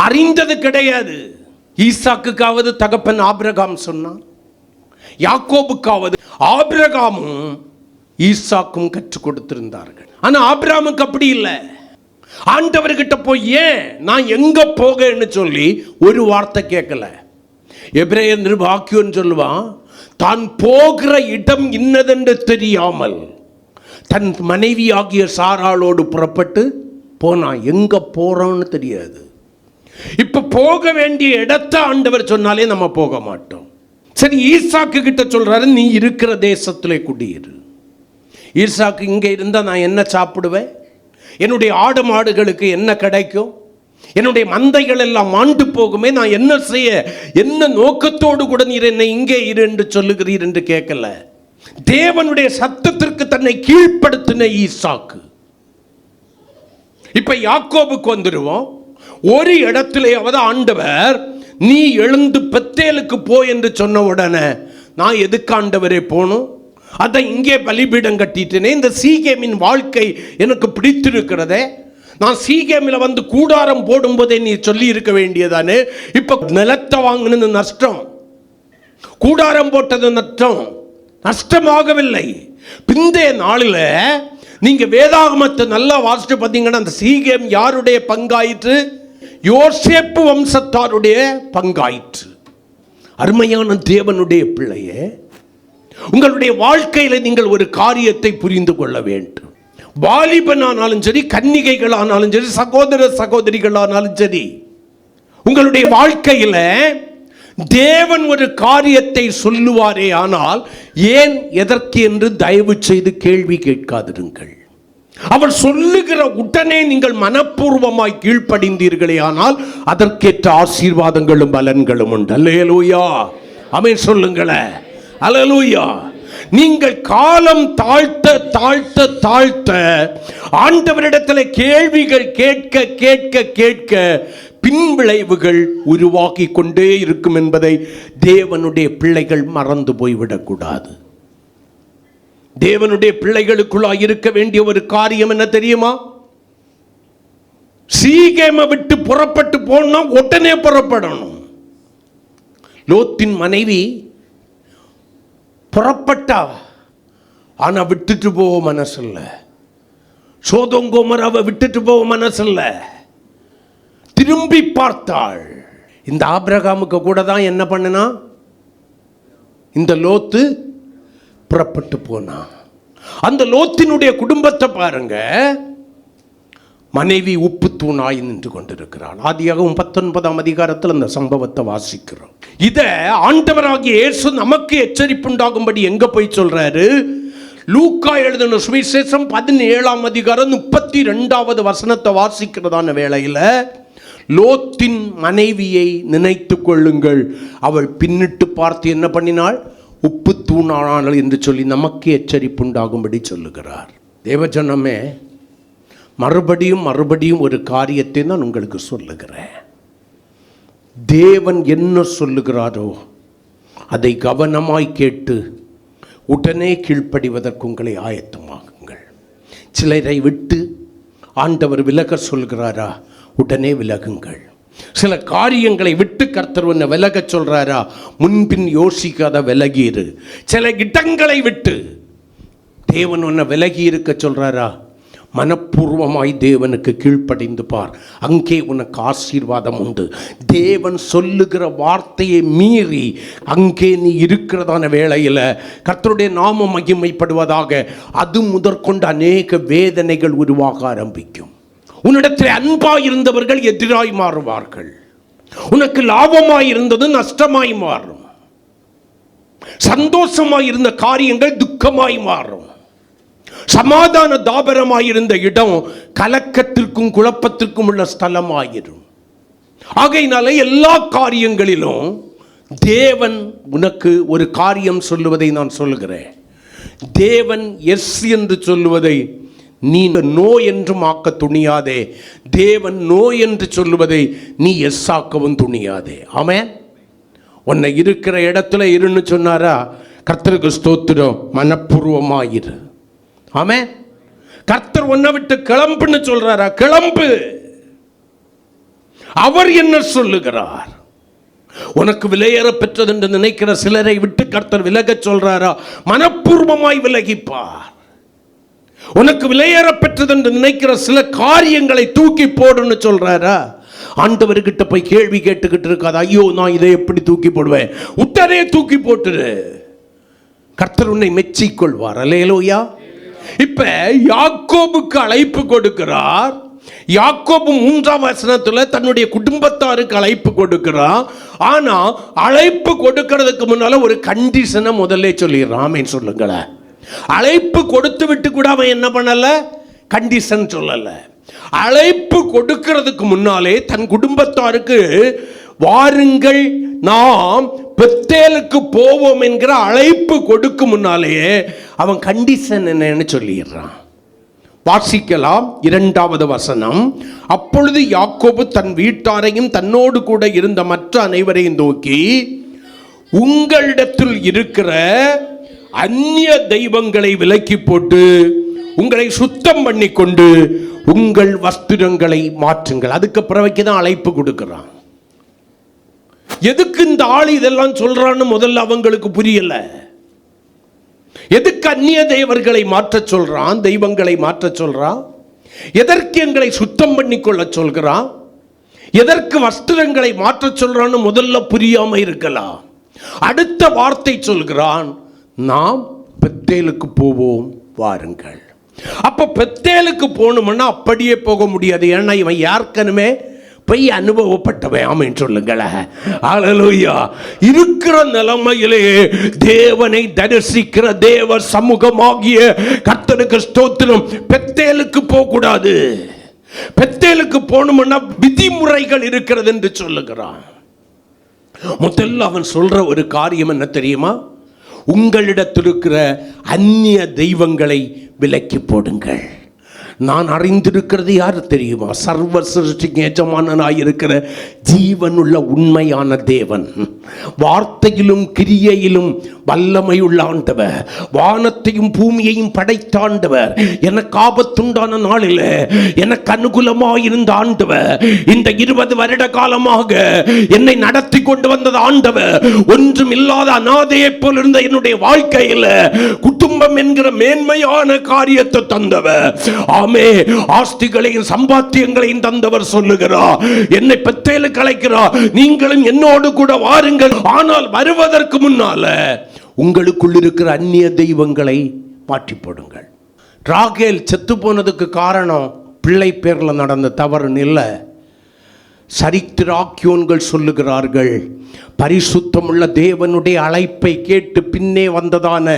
அறிந்தது கிடையாது. ஈசாக்குக்காவது தகப்பன் ஆபிரகாம் சொன்னான், யாக்கோபுக்காவது ஆபிரகாமும் ஈசாக்கும் கற்றுக் கொடுத்திருந்தார்கள். ஆனா ஆபிரகாமுக்கு அப்படி இல்லை. ஆண்டவர்கிட்ட போய் ஏன் நான் எங்க போகன்னு சொல்லி ஒரு வார்த்தை கேட்கல. எபிரேயர் நிருபாக்கியோன்னு சொல்லுவான், தான் போகிற இடம் இன்னதென்று தெரியாமல் தன் மனைவி ஆகிய சாராளோடு புறப்பட்டு போனான். எங்க போறான்னு தெரியாது. இப்ப போக வேண்டிய இடத்தை ஆண்டவர் சொன்னாலே நம்ம போக மாட்டோம். சரி, ஈசாக்கு கிட்ட சொல்றாரு, நீ இருக்கிற தேசத்திலே குடியிரு. ஈசாக்கு இங்கே இருந்தால் நான் என்ன சாப்பிடுவேன்? என்னுடைய ஆடு மாடுகளுக்கு என்ன கிடைக்கும்? என்னுடைய மந்தைகள் எல்லாம் மாண்டு போகுமே, நான் என்ன செய்ய? என்ன நோக்கத்தோடு கூட நீர் என்னை இங்கே இரு என்று சொல்லுகிறீர் என்று கேட்கல. தேவனுடைய சத்தத்திற்கு தன்னை கீழ்ப்படுத்தின ஈசாக்கு. இப்ப யாக்கோபுக்கு வந்துடுவோம். ஒரு இடத்திலேயாவது ஆண்டவர் நீ எழுந்து பெத்தேலுக்கு போ என்று சொன்ன உடனே நான் எதுக்கு ஆண்டவரே போகணும்? அதை இங்கே பலிபீடம் கட்டிட்டேனே, இந்த சீகேமின் வாழ்க்கை எனக்கு பிடித்திருக்கிறதே, நான் சீகேமில் வந்து கூடாரம் போடும்போதே நீ சொல்லி இருக்க வேண்டியதானே. இப்ப நிலத்தை வாங்கினது நஷ்டம், கூடாரம் போட்டது நஷ்டமாகவில்லை. பிந்தைய நாளில் நீங்க வேதாகமத்தை நல்லா வாசிச்சு பார்த்தீங்கன்னா, அந்த சீகேம் யாருடைய பங்காயிற்று? யோசேப்பு வம்சத்தாருடைய பங்காயிற்று. அருமையான தேவனுடைய பிள்ளையே, உங்களுடைய வாழ்க்கையில் நீங்கள் ஒரு காரியத்தை புரிந்து கொள்ள வேண்டும். வாலிபனானாலும் சரி, கன்னிகைகளானாலும் சரி, சகோதர சகோதரிகளானாலும் சரி, உங்களுடைய வாழ்க்கையில் தேவன் ஒரு காரியத்தை சொல்லுவாரே, ஆனால் ஏன் எதற்கு என்று தயவு செய்து கேள்வி கேட்காதிருங்கள். அவர் சொல்லுகிற உடனே நீங்கள் மனப்பூர்வமாய் கீழ்ப்படிந்தீர்களே, ஆனால் அதற்கேற்ற ஆசீர்வாதங்களும் பலன்களும் உண்டு. அல்லேலூயா, ஆமென் சொல்லுங்களேன். அல்லேலூயா. நீங்கள் காலம் தாழ்த்த தாழ்த்த தாழ்த்த ஆண்டவரிடத்தில் கேள்விகள் கேட்க கேட்க கேட்க பின்விளைவுகள் உருவாக்கி கொண்டே இருக்கும் என்பதை தேவனுடைய பிள்ளைகள் மறந்து போய்விடக்கூடாது. தேவனுடைய பிள்ளைகளுக்குள்ளாக இருக்க வேண்டிய ஒரு காரியம் என்ன தெரியுமா? சீகேமை விட்டு புறப்பட்டு போனா உடனே புறப்படணும். லோத்தின் மனைவி புறப்பட்டா, ஆனா விட்டுட்டு போக மனசு இல்ல. சோதோம் கோமோராவை விட்டுட்டு போக மனசு இல்ல. திரும்பி பார்த்தாள். இந்த ஆபிரகாமுக்கு கூட தான் என்ன பண்ணனா, இந்த லோத்து புறப்பட்டு போனா. அந்த லோத்தினுடைய குடும்பத்தை பாருங்க, மனைவி உப்பு தூணாய் நின்று கொண்டிருக்கிறாள். ஆதியாகமம் 19ஆம் அதிகாரத்தில் அந்த சம்பவத்தை வாசிக்கிறோம். இத ஆண்டவராகிய இயேசு நமக்கு எச்சரிப்புண்டாகும்படி எங்க போய் சொல்றாரு? லூக்கா எழுதின சுவிசேஷம் 17ஆம் அதிகாரம் 32வது வசனத்தை வாசிக்கிறதான வேளையில், லோத்தின் மனைவியை நினைத்து கொள்ளுங்கள், அவள் பின்னிட்டு பார்த்து என்ன பண்ணினாள்? உப்பு தூணானாள் என்று சொல்லி நமக்கு எச்சரிப்புண்டாகும்படி சொல்லுகிறார். தேவஜனமே, மறுபடியும் மறுபடியும் ஒரு காரியத்தை நான் உங்களுக்கு சொல்லுகிறேன். தேவன் என்ன சொல்லுகிறாரோ அதை கவனமாய் கேட்டு உடனே கீழ்ப்படிவதற்கு உங்களை ஆயத்தமாகுங்கள். சிலரை விட்டு ஆண்டவர் விலக சொல்கிறாரா, உடனே விலகுங்கள். சில காரியங்களை விட்டு கர்த்தர் உன்னை விலக சொல்றாரா, முன்பின் யோசிக்காத விலகியிரு. சில இடங்களை விட்டு தேவன் உன்னை விலகி இருக்க சொல்றாரா, மனப்பூர்வமாய் தேவனுக்கு கீழ்ப்படிந்து பார், அங்கே உனக்கு ஆசீர்வாதம் உண்டு. தேவன் சொல்லுகிற வார்த்தையை மீறி அங்கே நீ இருக்கிறதான வேளையில் கர்த்தருடைய நாமம் மகிமைப்படுவதாக, அது முதற்கொண்டு அநேக வேதனைகள் உருவாக ஆரம்பிக்கும். உன்னிடத்தில் அன்பாய் இருந்தவர்கள் எதிராய் மாறுவார்கள். உனக்கு லாபமாய் இருந்தது நஷ்டமாய் மாறும். சந்தோஷமாய் இருந்த காரியங்கள் துக்கமாய் மாறும். சமாதான தாபரமாயிருந்த இடம் கலக்கத்திற்கும் குழப்பத்திற்கும் உள்ள ஸ்தலமாயிரும். ஆகையினால எல்லா காரியங்களிலும் தேவன் உனக்கு ஒரு காரியம் சொல்லுவதை நான் சொல்லுகிறேன். தேவன் எஸ் என்று சொல்லுவதை நீ நோ என்றும் ஆக்க துணியாதே. தேவன் நோ என்று சொல்லுவதை நீ எஸ் ஆக்கவும் துணியாதே. ஆமென். உன்னை இருக்கிற இடத்துல இருன்னு சொன்னாரா, கர்த்தருக்கு ஸ்தோத்திரம், மனப்பூர்வமாயிரு. ஆமென். கர்த்தர் உன்னை விட்டு கிளம்புன்னு சொல்றாரா, கிளம்பு. அவர் என்ன சொல்லுகிறார்? உனக்கு விலையேற பெற்றது என்று நினைக்கிற சிலரை விட்டு கர்த்தர் விலக சொல்றாரா, மனப்பூர்வமாய் விலகிப்பார். உனக்கு விலையேற பெற்றது என்று நினைக்கிற சில காரியங்களை தூக்கி போடுன்னு சொல்றாரா, ஆண்டவர்கிட்ட போய் கேள்வி கேட்டுக்கிட்டு இருக்காது. ஐயோ, நான் இதை எப்படி தூக்கி போடுவேன்? உடனே தூக்கி போட்டுரு. கர்த்தர் உன்னை மெச்சிக்கொள்வார். அல்லேலூயா. இப்ப யாக்கோபுக்கு அழைப்பு கொடுக்கிறார். யாக்கோபு 3ஆம் வசனத்துல தன்னுடைய குடும்பத்தாருக்கு அழைப்பு கொடுக்கிறான். ஆனா அழைப்பு கொடுக்கிறதுக்கு முன்னால ஒரு கண்டிஷனை முதல்ல சொல்லிடுறான். ஆமென் சொல்லுங்களேன். அழைப்பு கொடுத்து விட்டு கூட அவன் என்ன பண்ணல, கண்டிஷன் சொல்லல. அழைப்பு கொடுக்கிறதுக்கு முன்னாலே தன் குடும்பத்தாருக்கு வாருங்கள் நாம் பெத்தேலுக்கு போவோம் என்கிற அழைப்பு கொடுக்கும் முன்னாலேயே அவன் கண்டிஷன் என்னன்னு சொல்லிடுறான். வாசிக்கலாம் 2வது வசனம். அப்பொழுது யாக்கோபு தன் வீட்டாரையும் தன்னோடு கூட இருந்த மற்ற அனைவரையும் நோக்கி, உங்களிடத்தில் இருக்கிற அந்நிய தெய்வங்களை விலக்கி போட்டு உங்களை சுத்தம் பண்ணி கொண்டு உங்கள் வஸ்திரங்களை மாற்றுங்கள். அதுக்கு பிறகு தான் அழைப்பு கொடுக்கிறான். எதுக்கு இந்த ஆள் இதெல்லாம் சொல்றான்னு முதல்ல அவங்களுக்கு புரியல. எதுக்கு அந்நிய தேவர்களை மாற்ற சொல்றான், தெய்வங்களை மாற்ற சொல்றான்? எதற்கு எங்களை சுத்தம் பண்ணி கொள்ள சொல்கிறான்? எதற்கு வஸ்திரங்களை மாற்ற சொல்றான்னு முதல்ல புரியாம இருக்கலாம். அடுத்த வார்த்தை சொல்கிறான், நாம் பெத்தேலுக்கு போவோம் வாருங்கள். அப்ப பெத்தேலுக்கு போகணும்னா அப்படியே போக முடியாது. ஏன்னா இவன் யாருக்கனுமே போய் அனுபவப்பட்டவன். ஆமென் சொல்லுங்களேன். ஹல்லேலூயா. இருக்கிற நிலைமையிலே தேவனை தரிசிக்கிற தேவ சமூகமாகிய கர்த்தருக்கு ஸ்தோத்திரம். பெத்தேலுக்கு போக கூடாது. பெத்தேலுக்கு போகணும்னா விதிமுறைகள் இருக்கிறது என்று சொல்லுகிறான். முதல்ல அவன் சொல்ற ஒரு காரியம் என்ன தெரியுமா? உங்களிடத்தில் இருக்கிற அந்நிய தெய்வங்களை விலக்கி போடுங்கள். நான் அறிந்திருக்கிறது யார் தெரியுமா? சர்வ சிருஷ்டிக்கு எஜமானனாய் இருக்கிற ஜீவனுள்ள உண்மையான தேவன், வார்த்தையிலும் கிரியையிலும் வல்லமையுள்ள ஆண்டவர், வானத்தையும் பூமியையும் படைத்தாண்டவர், எனக்கு ஆபத்துண்டான நாளில் எனக்கு அனுகூலமாயிருந்த ஆண்டவர், இந்த 20 வருட காலமாக என்னை நடத்தி கொண்டு வந்தது ஆண்டவர், ஒன்றும் இல்லாத அநாதையை போல் இருந்த என்னுடைய வாழ்க்கையில் குடும்பம் என்கிற மேன்மையான காரியத்தை தந்தவர். ஆமே, ஆஸ்திகளையும் சம்பாத்தியங்களையும் தந்தவர் சொல்லுகிறார். என்னை பெத்தேலுக்கு அழைக்கிறார், நீங்களும் என்னோடு கூட வாருங்கள். ஆனால் வருவதற்கு முன்னால உங்களுக்குள் இருக்கிற அந்நிய தெய்வங்களை மாற்றி போடுங்கள். ராகேல் செத்து போனதுக்கு காரணம் பிள்ளை பேர்ல நடந்த தவறுன்னு இல்லை. சரித்திராக்கியோன்கள் சொல்லுகிறார்கள், பரிசுத்தமுள்ள தேவனுடைய அழைப்பை கேட்டு பின்னே வந்ததான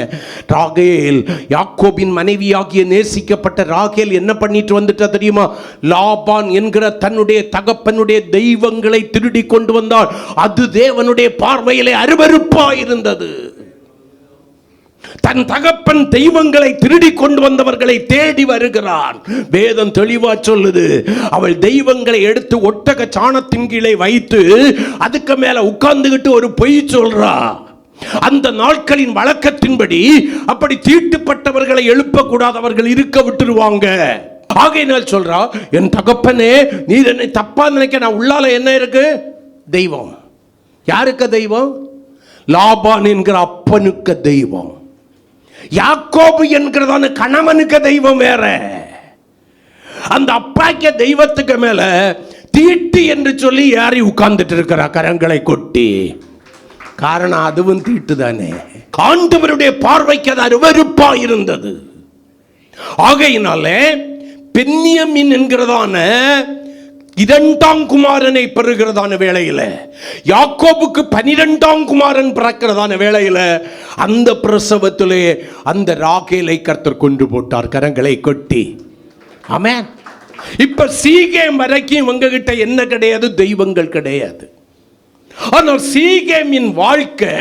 ராகேல், யாக்கோபின் மனைவியாகிய நேசிக்கப்பட்ட ராகேல் என்ன பண்ணிட்டு வந்துட்டா தெரியுமா? லாபான் என்கிற தன்னுடைய தகப்பனுடைய தெய்வங்களை திருடி கொண்டு வந்தாள். அது தேவனுடைய பார்வையிலே அருவருப்பாயிருந்தது. தன் தகப்பன் தெய்வங்களை திருடி கொண்டு வந்தவர்களை தேடி வருகிறான். வேதம் தெளிவா சொல்லுது, அவள் தெய்வங்களை எடுத்து ஒட்டக சாணத்தின் கீழே வைத்து அதுக்கு மேல உட்கார்ந்துகிட்டு ஒரு பொய் சொல்றா. அந்த நாட்களின் வழக்கத்தின்படி அப்படி தீட்டுப்பட்டவர்களை எழுப்பக்கூடாதவர்கள் இருக்க விட்டுருவாங்க. ஆகையினால் சொல்றா, என் தகப்பனே நீர் என்னை தப்பா நினைக்க, நான் உள்ளால என்ன இருக்கு? தெய்வம். யாருக்கு தெய்வம்? லாபான் என்கிற அப்பனுக்கு தெய்வம். யாக்கோபு என்கிறதான கணவனுக்கு தெய்வம் வேற. அந்த அப்பாக்க தெய்வத்துக்கு மேல தீட்டு என்று சொல்லி யாரி உட்கார்ந்துட்டு இருக்கிற கரங்களை கொட்டி. காரணம் அதுவும் தீட்டு தானே. ஆண்டவருடைய பார்வைக்கு அது அருவருப்பா இருந்தது. ஆகையினாலே பென்யமீன் என்கிறதான 2ஆம் குமாரனை பெறுகிறதான வேளையில், யாக்கோபுக்கு 12ஆம் குமாரன் பிறக்கிறதான வேளையில், அந்த பிரசவத்திலே அந்த ராகேலை கர்த்தர் கொண்டு போட்டார் கரங்களை கொட்டி. ஆமென். இப்ப சீகேம் வரைக்கும் இவங்க கிட்ட என்ன கிடையாது? தெய்வங்கள் கிடையாது. ஆனால் சீகேமின் வாழ்க்கை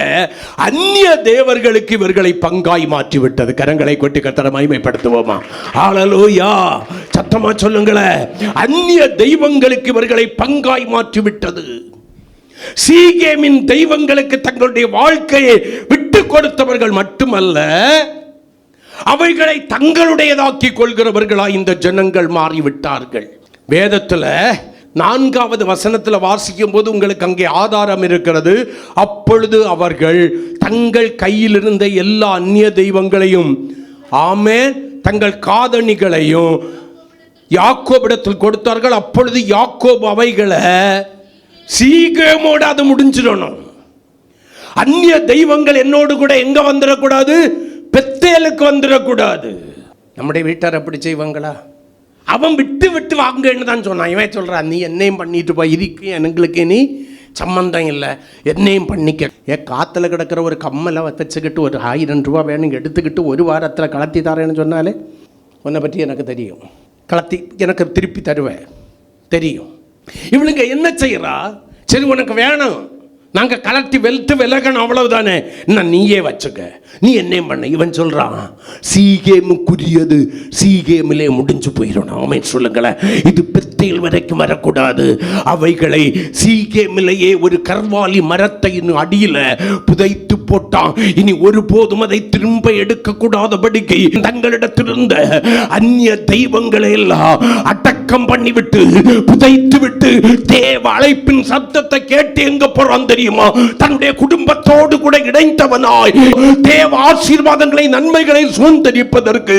அந்நிய தேவர்களுக்கு இவர்களை பங்காய் மாற்றி விட்டது. கரங்களை கொட்டி கர்த்தரை மகிமைப்படுத்துவோமா? ஹல்லேலூயா. சத்தமா சொல்லுங்களேன். அந்நிய தெய்வங்களுக்கு இவர்களை பங்காய் மாற்றி விட்டது. சீகேமின் தெய்வங்களுக்கு தங்களுடைய வாழ்க்கையை விட்டு கொடுத்தவர்கள் மட்டுமல்ல, அவைகளை தங்களுடையதாக்கி கொள்கிறவர்களாய் இந்த ஜனங்கள் மாறிவிட்டார்கள். வேதத்தில் 4வது வசனத்தில் வாசிக்கும் போது உங்களுக்கு அங்கே ஆதாரம் இருக்கிறது. அப்பொழுது அவர்கள் தங்கள் கையில் இருந்த எல்லா அந்நிய தெய்வங்களையும், ஆமென், தங்கள் காதணிகளையும் யாக்கோபிடத்தில் கொடுத்தார்கள். அப்பொழுது யாக்கோபு அவைகளை, சீக்கிரமோடு அது முடிஞ்சிடணும். அந்நிய தெய்வங்கள் என்னோடு கூட எங்க வந்துடக்கூடாது? பெத்தேலுக்கு வந்துடக்கூடாது. நம்முடைய வீட்டார் அப்படி செய்வாங்களா? அவன் விட்டு விட்டு வாங்கன்னு தான் சொன்னான். இவன் சொல்கிறான், நீ என்னையும் பண்ணிட்டு போய், இதுக்கு எங்களுக்கு நீ சம்மந்தம் இல்லை, என்னையும் பண்ணிக்க. காற்றுல கிடக்கிற ஒரு கம்மலை வச்சுக்கிட்டு ஒரு 1000 ரூபா வேணும் எடுத்துக்கிட்டு ஒரு வாரத்தில் கலத்தி தரேன்னு சொன்னாலே, உன்னை பற்றி எனக்கு தெரியும், கலத்தி எனக்கு திருப்பி தருவேன் தெரியும். இவளுங்க என்ன செய்கிறா, சரி உனக்கு வேணும், நாங்கள் கலட்டி வெல்ட்டு விலகணும், அவ்வளவுதானே, நான் நீயே வச்சுக்க, நீ என்ன பண்ண. இவன் சொல்றான், சீகேமுக்குரியது சீகேமிலே முடிஞ்சு போயிடணும். ஆமென் சொல்லுங்களேன். இது பெத்தேல் வரைக்கும் வரக்கூடாது. அவைகளை சீகேமிலேயே ஒரு கர்வாலி மரத்தை அடியில புதைத்து போட்டான். இனி ஒருபோதும் அதை திரும்ப எடுக்க கூடாதபடிக்கு தங்களிடத்திலிருந்த அந்நிய தெய்வங்களை எல்லாம் அடக்கம் பண்ணிவிட்டு புதைத்து விட்டு தேவ அழைப்பின் சத்தத்தை கேட்டு எங்க போறான் தெரியுமா? தன்னுடைய குடும்பத்தோடு கூட இணைந்தவனாய் தேவ ஆசீர்வாதங்களை நன்மைகளை சுதந்திரிப்பதற்கு,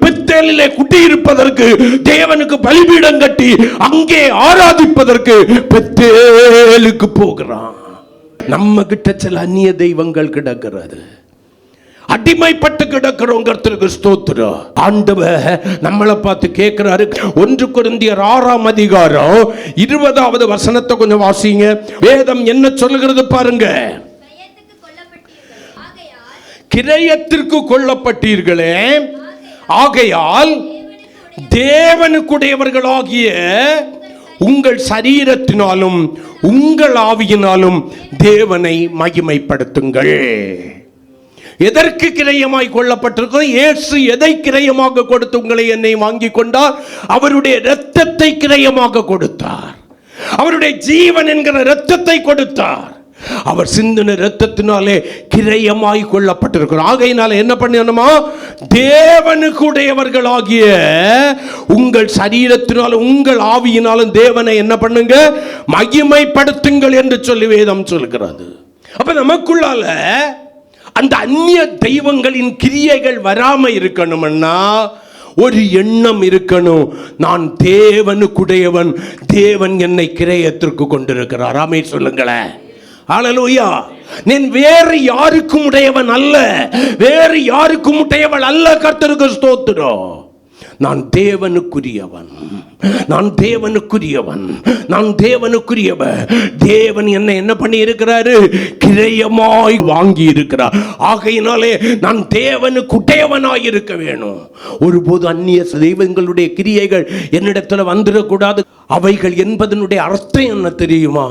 பெத்தேலிலே குடியிருப்பதற்கு, தேவனுக்கு பலிபீடம் கட்டி அங்கே ஆராதிப்பதற்கு பெத்தேலுக்கு போகிறான். நம்ம கிட்ட சில அந்நிய தெய்வங்கள் கிடக்கிறது, அடிமைப்பட்டு கிடக்கிறோம். கர்த்தருக்கு ஸ்தோத்திரம். ஆண்டவர் நம்மளை பார்த்து கேட்கிறாரு. 1 கொரிந்தியர் 6ஆம் அதிகாரம் 20வது வசனத்தை கொஞ்சம் வாசிங்க. வேதம் என்ன சொல்லுகிறது பாருங்க. கிரயத்திற்கு கொல்லப்பட்டீர்களே, ஆகையால் தேவனுக்குடையவர்களாகிய உங்கள் சரீரத்தினாலும் உங்கள் ஆவியினாலும் தேவனை மகிமைப்படுத்துங்கள். எதற்கு கிரயமாய் கொள்ளப்பட்டிருக்கிறோம்? இயேசு எதை கிரயமாக கொடுத்து உங்களை என்னை வாங்கி கொண்டார்? அவருடைய இரத்தத்தை கிரயமாக கொடுத்தார். அவருடைய ஜீவன் என்கிற இரத்தத்தை கொடுத்தார். அவர் சிந்தின இரத்தத்தினாலே கிரயமாய் கொள்ளப்பட்டிருக்கிறோம். ஆகையினால என்ன பண்ணணுமா? தேவனுக்குடையவர்களாகிய உங்கள் சரீரத்தினாலும் உங்கள் ஆவியினாலும் தேவனை என்ன பண்ணுங்க? மகிமைப்படுத்துங்கள் என்று சொல்லி வேதம் சொல்கிறது. அப்ப நமக்குள்ளால அந்த அந்நிய தெய்வங்களின் கிரியைகள் வராம இருக்கணும்னா ஒரு எண்ணம் இருக்கணும், நான் தேவனுக்குடையவன், தேவன் என்னை கிரயத்திற்கு கொண்டிருக்கிறார். ஆமென் சொல்லுங்களேன். ஹல்லேலூயா. நான் வேறு யாருக்கும் உடையவன் அல்ல, வேறு யாருக்கும் உடையவள் அல்ல. கர்த்தருக்கு ஸ்தோத்திரம். நான் தேவனுக்குரியவன், நான் தேவனுக்குரியவன், நான் தேவனுக்குரியவன். தேவன் என்ன பண்ணி இருக்கிறாரு? கிரயமாய் வாங்கி இருக்கிறார். ஆகையினாலே நான் தேவனுக்குடையவனாய் இருக்க வேணும். ஒருபோது அந்நிய தெய்வங்களுடைய கிரியைகள் என்னிடத்துல வந்துடக்கூடாது. அவைகள் என்பதனுடைய அர்த்தம் என்ன தெரியுமா?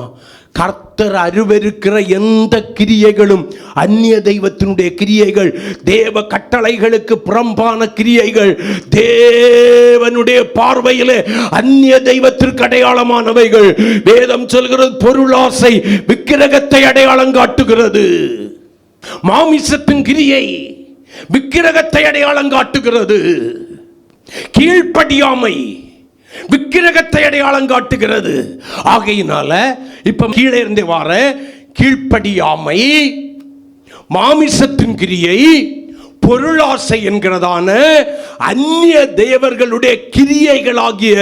கர்த்தர் அருவருக்கிற எந்த கிரியைகளும், அந்நிய தெய்வத்தினுடைய கிரியைகள், தேவ கட்டளைகளுக்கு புறம்பான கிரியைகள், தேவனுடைய பார்வையிலே அந்நிய தெய்வத்திற்கு அடையாளமானவைகள். வேதம் சொல்கிறது, பொருளாசை விக்கிரகத்தை அடையாளம் காட்டுகிறது. மாமிசத்தின் கிரியை விக்கிரகத்தை அடையாளம் காட்டுகிறது. கீழ்ப்படியாமை விக்கிரகத்தை அடையாளம் காட்டுகிறது. ஆகையினால இப்ப கீழே இருந்து வார கீழ்ப்படியாமை, மாமிசத்தின் கிரியை, பொருளாசை என்கிறதான அந்நிய தேவர்களுடைய கிரியைகளாகிய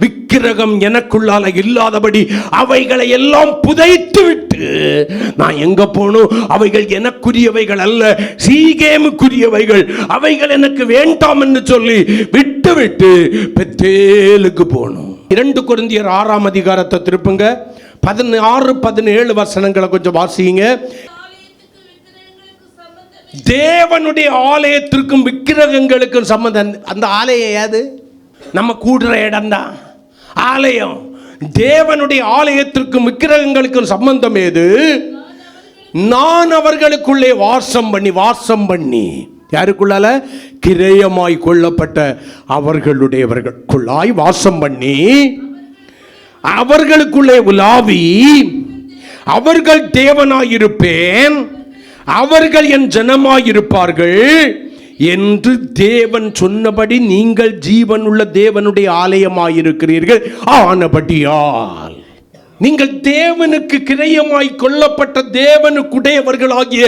விக்கிரகம் எனக்குள்ளால இல்லாதபடி அவைகளை எல்லாம் புதைத்து விட்டு நான் எங்க போகணும்? அவைகள் எனக்குரியவைகள் அல்ல, சீகேமுக்குரியவைகள், அவைகள் எனக்கு வேண்டாம் என்று சொல்லி விட்டு விட்டு பெத்தேலுக்கு போகணும். 2 கொரிந்தியர் 6ஆம் அதிகாரத்தை திருப்புங்க. 16-17 வசனங்களை கொஞ்சம் வாசிங்க. தேவனுடைய ஆலயத்திற்கும் விக்கிரகங்களுக்கும் சம்பந்தம். அந்த ஆலயம் ஏது? நம்ம கூடுற இடம் தான் ஆலயம். தேவனுடைய ஆலயத்திற்கும் விக்கிரகங்களுக்கும் சம்பந்தம் ஏது? நான் அவர்களுக்குள்ளே வாசம் பண்ணி யாருக்குள்ளால? கிரயமாய் கொள்ளப்பட்ட அவர்களுடையவர்களுக்குள்ளாய் வாசம் பண்ணி அவர்களுக்குள்ளே உலாவி அவர்கள் தேவனாயிருப்பேன், அவர்கள் என் ஜனமாயிருப்பார்கள் என்று தேவன் சொன்னபடி நீங்கள் ஜீவனுள்ள தேவனுடைய ஆலயமாயிருக்கிறீர்கள். ஆனபடியால் நீங்கள் தேவனுக்கு கிரயமாய் கொள்ளப்பட்ட தேவனுக்குடையவர்களாகிய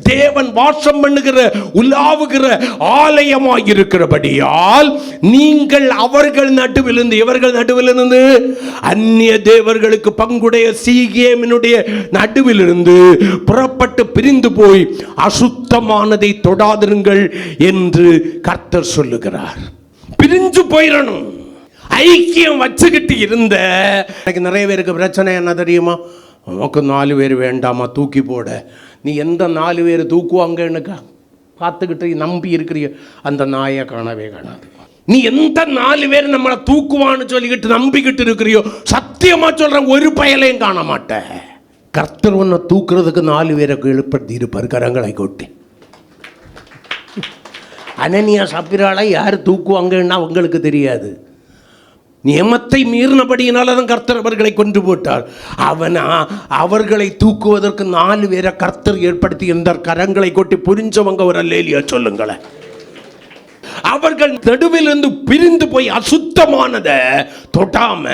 தேவன் வாசம் பண்ணுகிற உலாவுகிற ஆலயமாய் இருக்கிறபடியால் நீங்கள் அவர்கள் நடுவிலிருந்து, எவர்கள் நடுவிலிருந்து? அந்நிய தேவர்களுக்கு பங்குடைய சீகேமினுடைய நடுவிலிருந்து புறப்பட்டு பிரிந்து போய் அசுத்தமானதை தொடாதிருங்கள் என்று கர்த்தர் சொல்லுகிறார். பிரிஞ்சு போயிடணும். ஐக்கியம் வச்சுக்கிட்டு இருந்த எனக்கு நிறைய பேருக்கு பிரச்சனை என்ன தெரியுமா? உனக்கு 4 பேர் வேண்டாமா, தூக்கி போட. நீ எந்த 4 பேர் தூக்குவாங்கன்னு பார்த்துக்கிட்டு நம்பி இருக்கிறிய அந்த நாயை காணவே காணாது. நீ எந்த 4 பேர் நம்மளை தூக்குவான்னு சொல்லிக்கிட்டு நம்பிக்கிட்டு இருக்கிறியோ, சத்தியமா சொல்றேன், ஒரு பயலையும் காண மாட்டேன். கர்த்தர் ஒன்றை தூக்குறதுக்கு 4 பேரை எழுப்படுத்தி இருப்பார் கரங்களை கொட்டி. அனனியா சப்பிராளை யார் தூக்குவாங்கன்னா அவங்களுக்கு தெரியாது. நியமத்தை மீறினபடியினால தான் கர்த்தர் அவர்களை கொண்டு போட்டார். அவர்களை தூக்குவதற்கு 4 பேரை கர்த்தர் ஏற்படுத்தி இந்த கரங்களை கொட்டி புரிஞ்சவங்க ஒரு அல்லேலியா சொல்லுங்களேன். அவர்கள் நடுவிலிருந்து பிரிந்து போய் அசுத்தமானதை தொடாம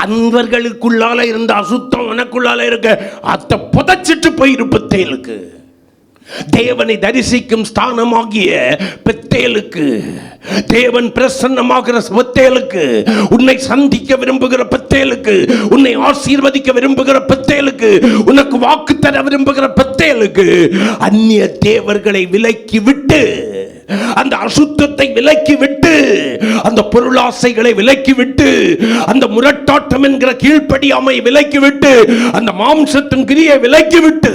அவர்களுக்குள்ளால இருந்த அசுத்தம் உனக்குள்ளால இருக்க அத்தை புதைச்சிட்டு போயிருப்பத்தேலுக்கு, தேவனை தரிசிக்கும் ஸ்தானமாகிய பெத்தேலுக்கு, தேவன் பிரசன்னமாகிற பெத்தேலுக்கு, உன்னை சந்திக்க விரும்புகிற பெத்தேலுக்கு, உன்னை ஆசீர்வதிக்க விரும்புகிற பெத்தேலுக்கு, உனக்கு வாக்கு தர விரும்புகிற பெத்தேலுக்கு அந்நிய தேவர்களை விலக்கி விட்டு, அந்த அசுத்தத்தை விலக்கி விட்டு, அந்த பொருளாசைகளை விலக்கி விட்டு, அந்த முரட்டாட்டம் என்கிற கீழ்ப்படியாமை விலக்கி விட்டு, அந்த மாம்சத்தின் கிரியை விலக்கி விட்டு,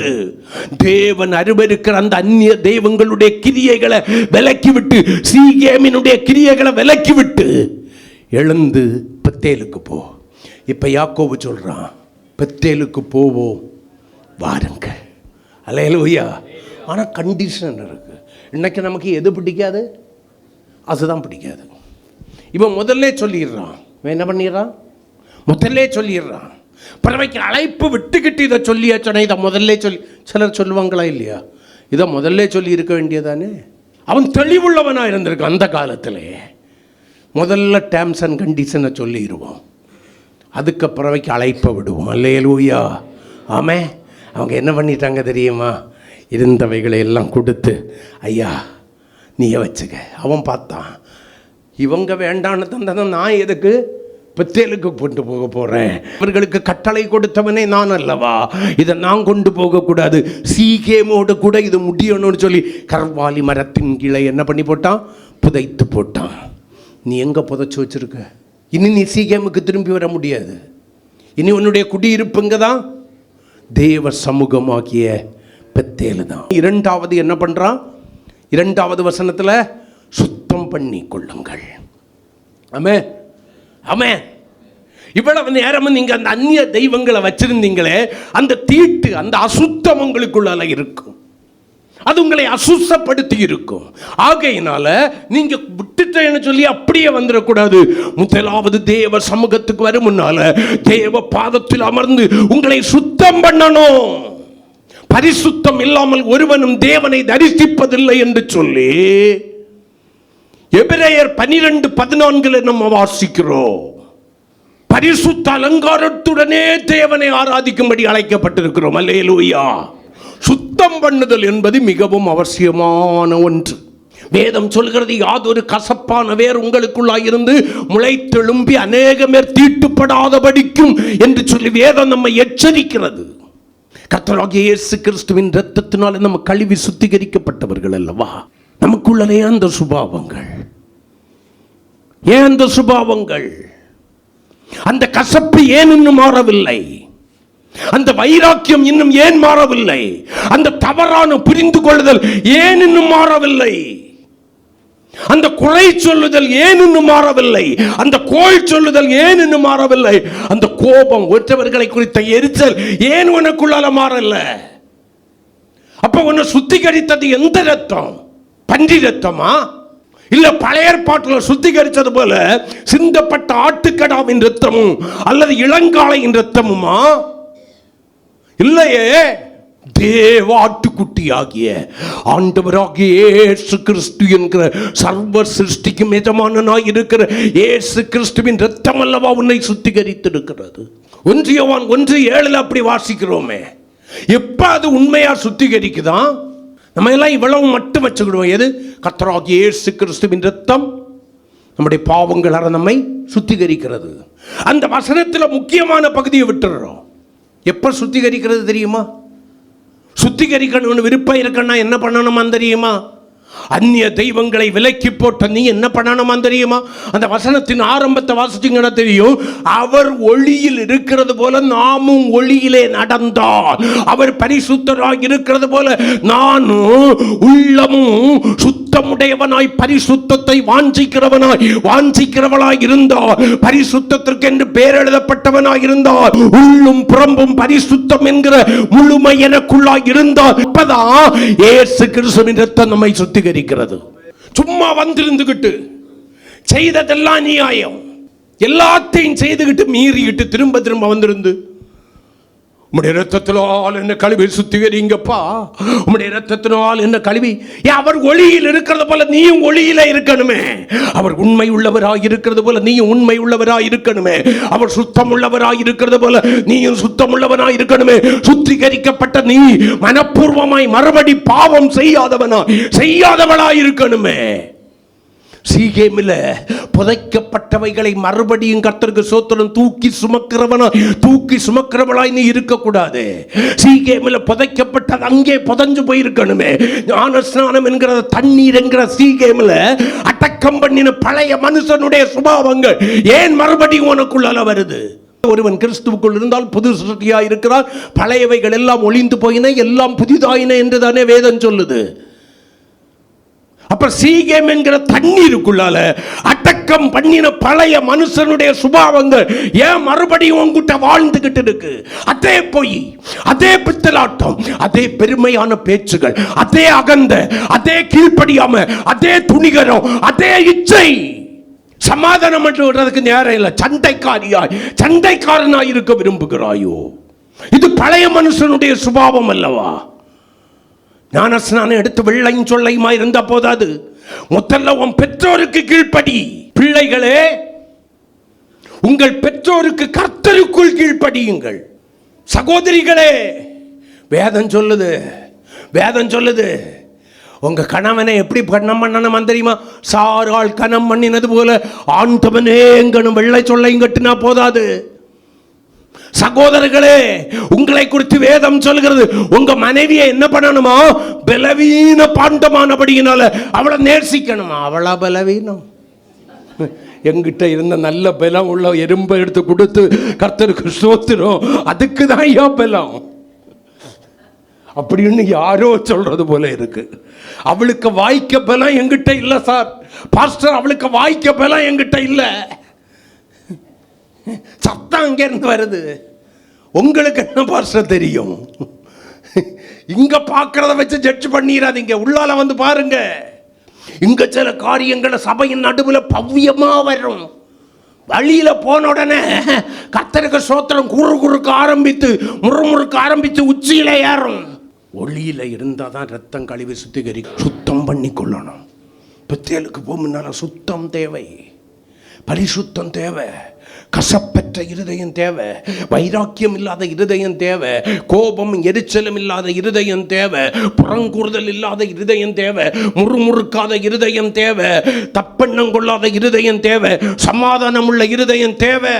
தேவன் அருவருக்கிற அந்த அந்நிய தெய்வங்களுடைய கிரியைகளை விலக்கி விட்டு, சீகேமினுடைய கிரியைகளை விலக்கி விட்டு எழுந்து பெத்தேலுக்கு போ. இப்ப யாக்கோபு சொல்றான், பெத்தேலுக்கு போவோம் வாருங்க. அல்லேலூயா. ஆனா கண்டிஷன் இருக்கு. இன்னைக்கு நமக்கு எது பிடிக்காது? அதுதான் பிடிக்காது. இவன் முதல்ல சொல்லிடுறான். என்ன பண்ணிடுறான்? முதல்ல சொல்லிடுறான். பறவைக்கு அழைப்பு விட்டுக்கிட்டு இதை சொல்லியாச்சோன்னா இதை முதல்ல சொல்லி, சிலர் சொல்லுவாங்களா இல்லையா, இதை முதல்ல சொல்லி இருக்க வேண்டியதானே. அவன் தெளிவுள்ளவனாக இருந்திருக்கான். அந்த காலத்திலே முதல்ல டேர்ம்ஸ் அண்ட் கண்டிஷனை சொல்லிடுவோம், அதுக்கு பறவைக்கு அழைப்பை விடுவோம். அல்லேலூயா. ஆமே. அவங்க என்ன பண்ணிட்டாங்க தெரியுமா? இருந்தவைகளை எல்லாம் கொடுத்து, ஐயா நீயே வச்சுக்க. அவன் பார்த்தான், இவங்க வேண்டான்னு தந்ததை நான் எதுக்கு பெத்தேலுக்கு கொண்டு போக போறேன்? அவர்களுக்கு கட்டளை கொடுத்தவனே நான் அல்லவா, இதை நான் கொண்டு போகக்கூடாது. சீகேமோடு கூட இது முடியணும்னு சொல்லி கர்வாலி மரத்தின் கீழே என்ன பண்ணி போட்டான்? புதைத்து போட்டான். நீ எங்கே புதைச்சி வச்சிருக்க? இனி நீ சீகேமுக்கு திரும்பி வர முடியாது. இனி உன்னுடைய குடியிருப்புங்க தான் தேவ சமூகமாக்கிய பெத்தேலு தான். 2வது என்ன பண்றான்? 2வது வசனத்தில் சுத்தம் பண்ணி கொள்ளுங்கள். ஆமே ஆமே. இவ்வளவு நேரமும் நீங்க அந்த அந்நிய தெய்வங்களை வச்சிருந்தீங்களே, அந்த தீட்டு, அந்த அசுத்தம் உங்களுக்குள்ளால இருக்கும். அது உங்களை அசுத்தப்படுத்தி இருக்கும். ஆகையினால நீங்க விட்டுட்டேன்னு சொல்லி அப்படியே வந்துடக்கூடாது. முதலாவது தேவ சமூகத்துக்கு வரும் முன்னால தேவ பாதத்தில் அமர்ந்து உங்களை சுத்தம் பண்ணணும். பரிசுத்தம் இல்லாமல் ஒருவனும் தேவனை தரிசிப்பதில்லை என்று சொல்லி எபிரேயர் 12:14 நம்ம வாசிக்கிறோம். பரிசுத்த அலங்காரத்துடனே தேவனை ஆராதிக்கும்படி அழைக்கப்பட்டிருக்கிறோம். அல்லேலூயா. சுத்தம் பண்ணுதல் என்பது மிகவும் அவசியமான ஒன்று. வேதம் சொல்கிறது, யாதொரு கசப்பான வேர் உங்களுக்குள்ளாயிருந்து முளைத்தெழும்பி அநேகமேர் தீட்டுப்படாதபடிக்கும் என்று சொல்லி வேதம் நம்மை எச்சரிக்கிறது. கர்த்தராகிய இயேசு கிறிஸ்துவின் இரத்தத்தினால நம்ம கழுவி சுத்திகரிக்கப்பட்டவர்கள் அல்லவா. நமக்குள்ளே அந்த சுபாவங்கள், ஏன் அந்த சுபாவங்கள், அந்த கசப்பு ஏன் இன்னும் மாறவில்லை? அந்த வைராக்கியம் இன்னும் ஏன் மாறவில்லை? அந்த தவறான புரிந்து கொள்ளுதல் ஏன் இன்னும் மாறவில்லை? அந்த குறை சொல்லுதல் ஏன் இன்னும் மாறவில்லை? அந்த கோள் சொல்லுதல் ஏன் இன்னும் மாறவில்லை? அந்த கோபம், ஒற்றவர்களை குறித்த எரிச்சல் ஏன் உனக்குள்ளால மாறல? அப்ப உன்னை சுத்திகரித்தது எந்த ரத்தம்? பன்றி ரத்தமா? இல்ல பழைய ஏற்பாட்டில் சுத்திகரித்தது போல சிந்தப்பட்ட ஆட்டுக்கடாவின் ரத்தமும் அல்லது இளங்காளையின் ரத்தமுமா? இல்லையே. தேவாட்டுக்குட்டியாகிய ஆண்டவராகிய இயேசு கிறிஸ்து என்கிற சர்வ சிருஷ்டிக்கும் எஜமானனாய் இருக்கிற இயேசு கிறிஸ்துவின் ரத்தம் அல்லவா உன்னை சுத்திகரித்திருக்கிறது. 1 யோவான் 1:7 அப்படி வாசிக்கிறோமே. எப்ப அது உண்மையா சுத்திகரிக்குதான்? நம்ம எல்லாம் இவ்வளவு மட்டும் வச்சுக்கிடுவோம். எது? கர்த்தராகிய இயேசு கிறிஸ்துவின் ரத்தம் நம்முடைய பாவங்களால நம்மை சுத்திகரிக்கிறது. அந்த வசனத்தில் முக்கியமான பகுதியை விட்டுறோம். எப்ப சுத்திகரிக்கிறது தெரியுமா? சுத்திகரிக்கணும்னு விருப்பம் இருக்கணும்னா என்ன பண்ணணுமா தெரியுமா? அந்நிய தெய்வங்களை விலக்கி போட்ட நீ என்ன பண்ணணுமா தெரியுமா? அந்த வசனத்தின் ஆரம்பத்தை வாசிச்சீங்கன்னா தெரியும். அவர் ஒளியில் இருக்கிறது போல நாமும் ஒளியிலே நடந்தால், அவர் பரிசுத்தராய் இருக்கிறது போல நானும் உள்ளமும் சுத்தமுடையவனாய் பரிசுத்தத்தை வாஞ்சிக்கிறவனாய் இருந்தால், பரிசுத்தத்திற்கு என்று பெயர் எழுதப்பட்டவனாய் இருந்தால், உள்ளும் புறம்பும் பரிசுத்தம் என்கிற முழுமை எனக்குள்ளாய் இருந்தால், அப்பதான் இயேசு கிறிஸ்துவின் இரத்தம் நம்மை சுத்திகரிக்கிறது. சும்மா வந்திருந்துகிட்டு செய்ததெல்லாம் நியாயம், எல்லாத்தையும் செய்துகிட்டு மீறிக்கிட்டு திரும்ப திரும்ப வந்திருந்து உம்முடைய இரத்தத்தினால் என்ன கழுவி சுத்திகரிங்கப்பா, உம்முடைய இரத்தத்தினால் என்ன கழுவி. அவர் ஒளியில் இருக்கிறது போல நீயும் ஒளியில இருக்கணுமே. அவர் உண்மை உள்ளவராய் இருக்கிறது போல நீயும் உண்மை உள்ளவராய் இருக்கணுமே. அவர் சுத்தம் உள்ளவராய் இருக்கிறது போல நீயும் சுத்தம் உள்ளவராய் இருக்கணுமே. சுத்திகரிக்கப்பட்ட நீ மனப்பூர்வமாய் மறுபடி பாவம் செய்யாதவளாய் இருக்கணுமே. சீகேமில் புதைக்கப்பட்டவைகளை மறுபடியும் கர்த்தருக்கு ஸ்தோத்திரம் தூக்கி சுமக்கிறவளாய் நீ இருக்கக்கூடாது. சீகேமில் புதைக்கப்பட்டது அங்கே புதைஞ்சு போயிருக்கணுமே. ஞான ஸ்நானம் என்கிற தண்ணீர் என்கிற சீகேமில் அடக்கம் பண்ணின பழைய மனுஷனுடைய சுபாவங்கள் ஏன் மறுபடியும் உனக்குள்ளால வருது? ஒருவன் கிறிஸ்துவுக்குள் இருந்தால் புது சிருஷ்டியா இருக்கிறார், பழையவைகள் எல்லாம் ஒளிந்து போயின, எல்லாம் புதிதாயின என்று தானே வேதம் சொல்லுது. அப்ப சீகேம் என்கிற தண்ணீருக்குள்ளால அடக்கம் பண்ணின பழைய மனுஷனுடைய சுபாவங்கள் ஏன் மறுபடியும் உங்ககிட்ட வாழ்ந்துகிட்டு இருக்கு? அதே பொய், அதே பித்தலாட்டம், அதே பெருமையான பேச்சுகள், அதே அகந்த, அதே கீழ்ப்படியாம, அதே துணிகரம், அதே இச்சை. சமாதானம் என்று விடுறதுக்கு நேரம் இல்லை. சண்டைக்காரனாய் இருக்க விரும்புகிறாயோ? இது பழைய மனுஷனுடைய சுபாவம் அல்லவா? ஞானஸ்நானம் எடுத்து வெள்ளையும் சொல்லையுமா இருந்த போதாது. முதல்ல உன் பெற்றோருக்கு கீழ்ப்படி. பிள்ளைகளே, உங்கள் பெற்றோருக்கு கர்த்தருக்குள் கீழ்ப்படியுங்கள். சகோதரிகளே, வேதம் சொல்லுது உங்க கணவனை எப்படி கணம் பண்ணணும் தெரியுமா? சாரால் கணம் பண்ணினது போல ஆண்டவனே எங்கனும் வெள்ளை சொல்லையும் கட்டினா போதாது. சகோதரர்களே, உங்களை குறித்து வேதம் சொல்கிறது, உங்க மனைவியை என்ன பண்ணணுமா? பலவீன பாண்டமானபடியினால அவளை நேசிக்கணுமா? அவளா பலவீனம்? எங்கிட்ட இருந்த நல்ல பலம் உள்ள எறும்பை எடுத்து கொடுத்து கர்த்தருக்கு ஸ்தோத்திரம், அதுக்கு தான் ஐயா பலம் அப்படின்னு யாரோ சொல்றது போல இருக்கு. அவளுக்கு வாய்க்க பலம் எங்கிட்ட இல்லை சார் பாஸ்டர், அவளுக்கு வாய்க்க பலம் எங்கிட்ட இல்லை. சத்தம் அங்க இருந்து வருது. உங்களுக்கு என்ன பாஸ்டர் தெரியும்? இங்க பார்க்கறத வச்சு ஜட்ஜ் பண்ணிடாதீங்க, உள்ளால வந்து பாருங்க. இங்க சில காரியங்களை சபையின் நடுவில் பவ்யமா வரும். வழியில போன உடனே கர்த்தருக்கு ஸ்தோத்திரம் குறுக்க ஆரம்பித்து முறுமுறுக்க ஆரம்பித்து உச்சியில ஏறும். ஒளியில இருந்தாதான் ரத்தம் கழுவி சுத்தம் பண்ணி கொள்ளணும். பெத்தேலுக்கு போகும்னால சுத்தம் தேவை, பரிசுத்தம் தேவை, கசப்பற்ற இருதயம் தேவை, வைராக்கியம் இல்லாத இருதயம் தேவை, கோபம் எரிச்சலும் இல்லாத இருதயம் தேவை, புறங்கூறுதல் இல்லாத இருதயம் தேவை, முறுமுறுக்காத இருதயம் தேவை, தப்பெண்ணம் கொள்ளாத இருதயம் தேவை, சமாதானம் உள்ள இருதயம் தேவை.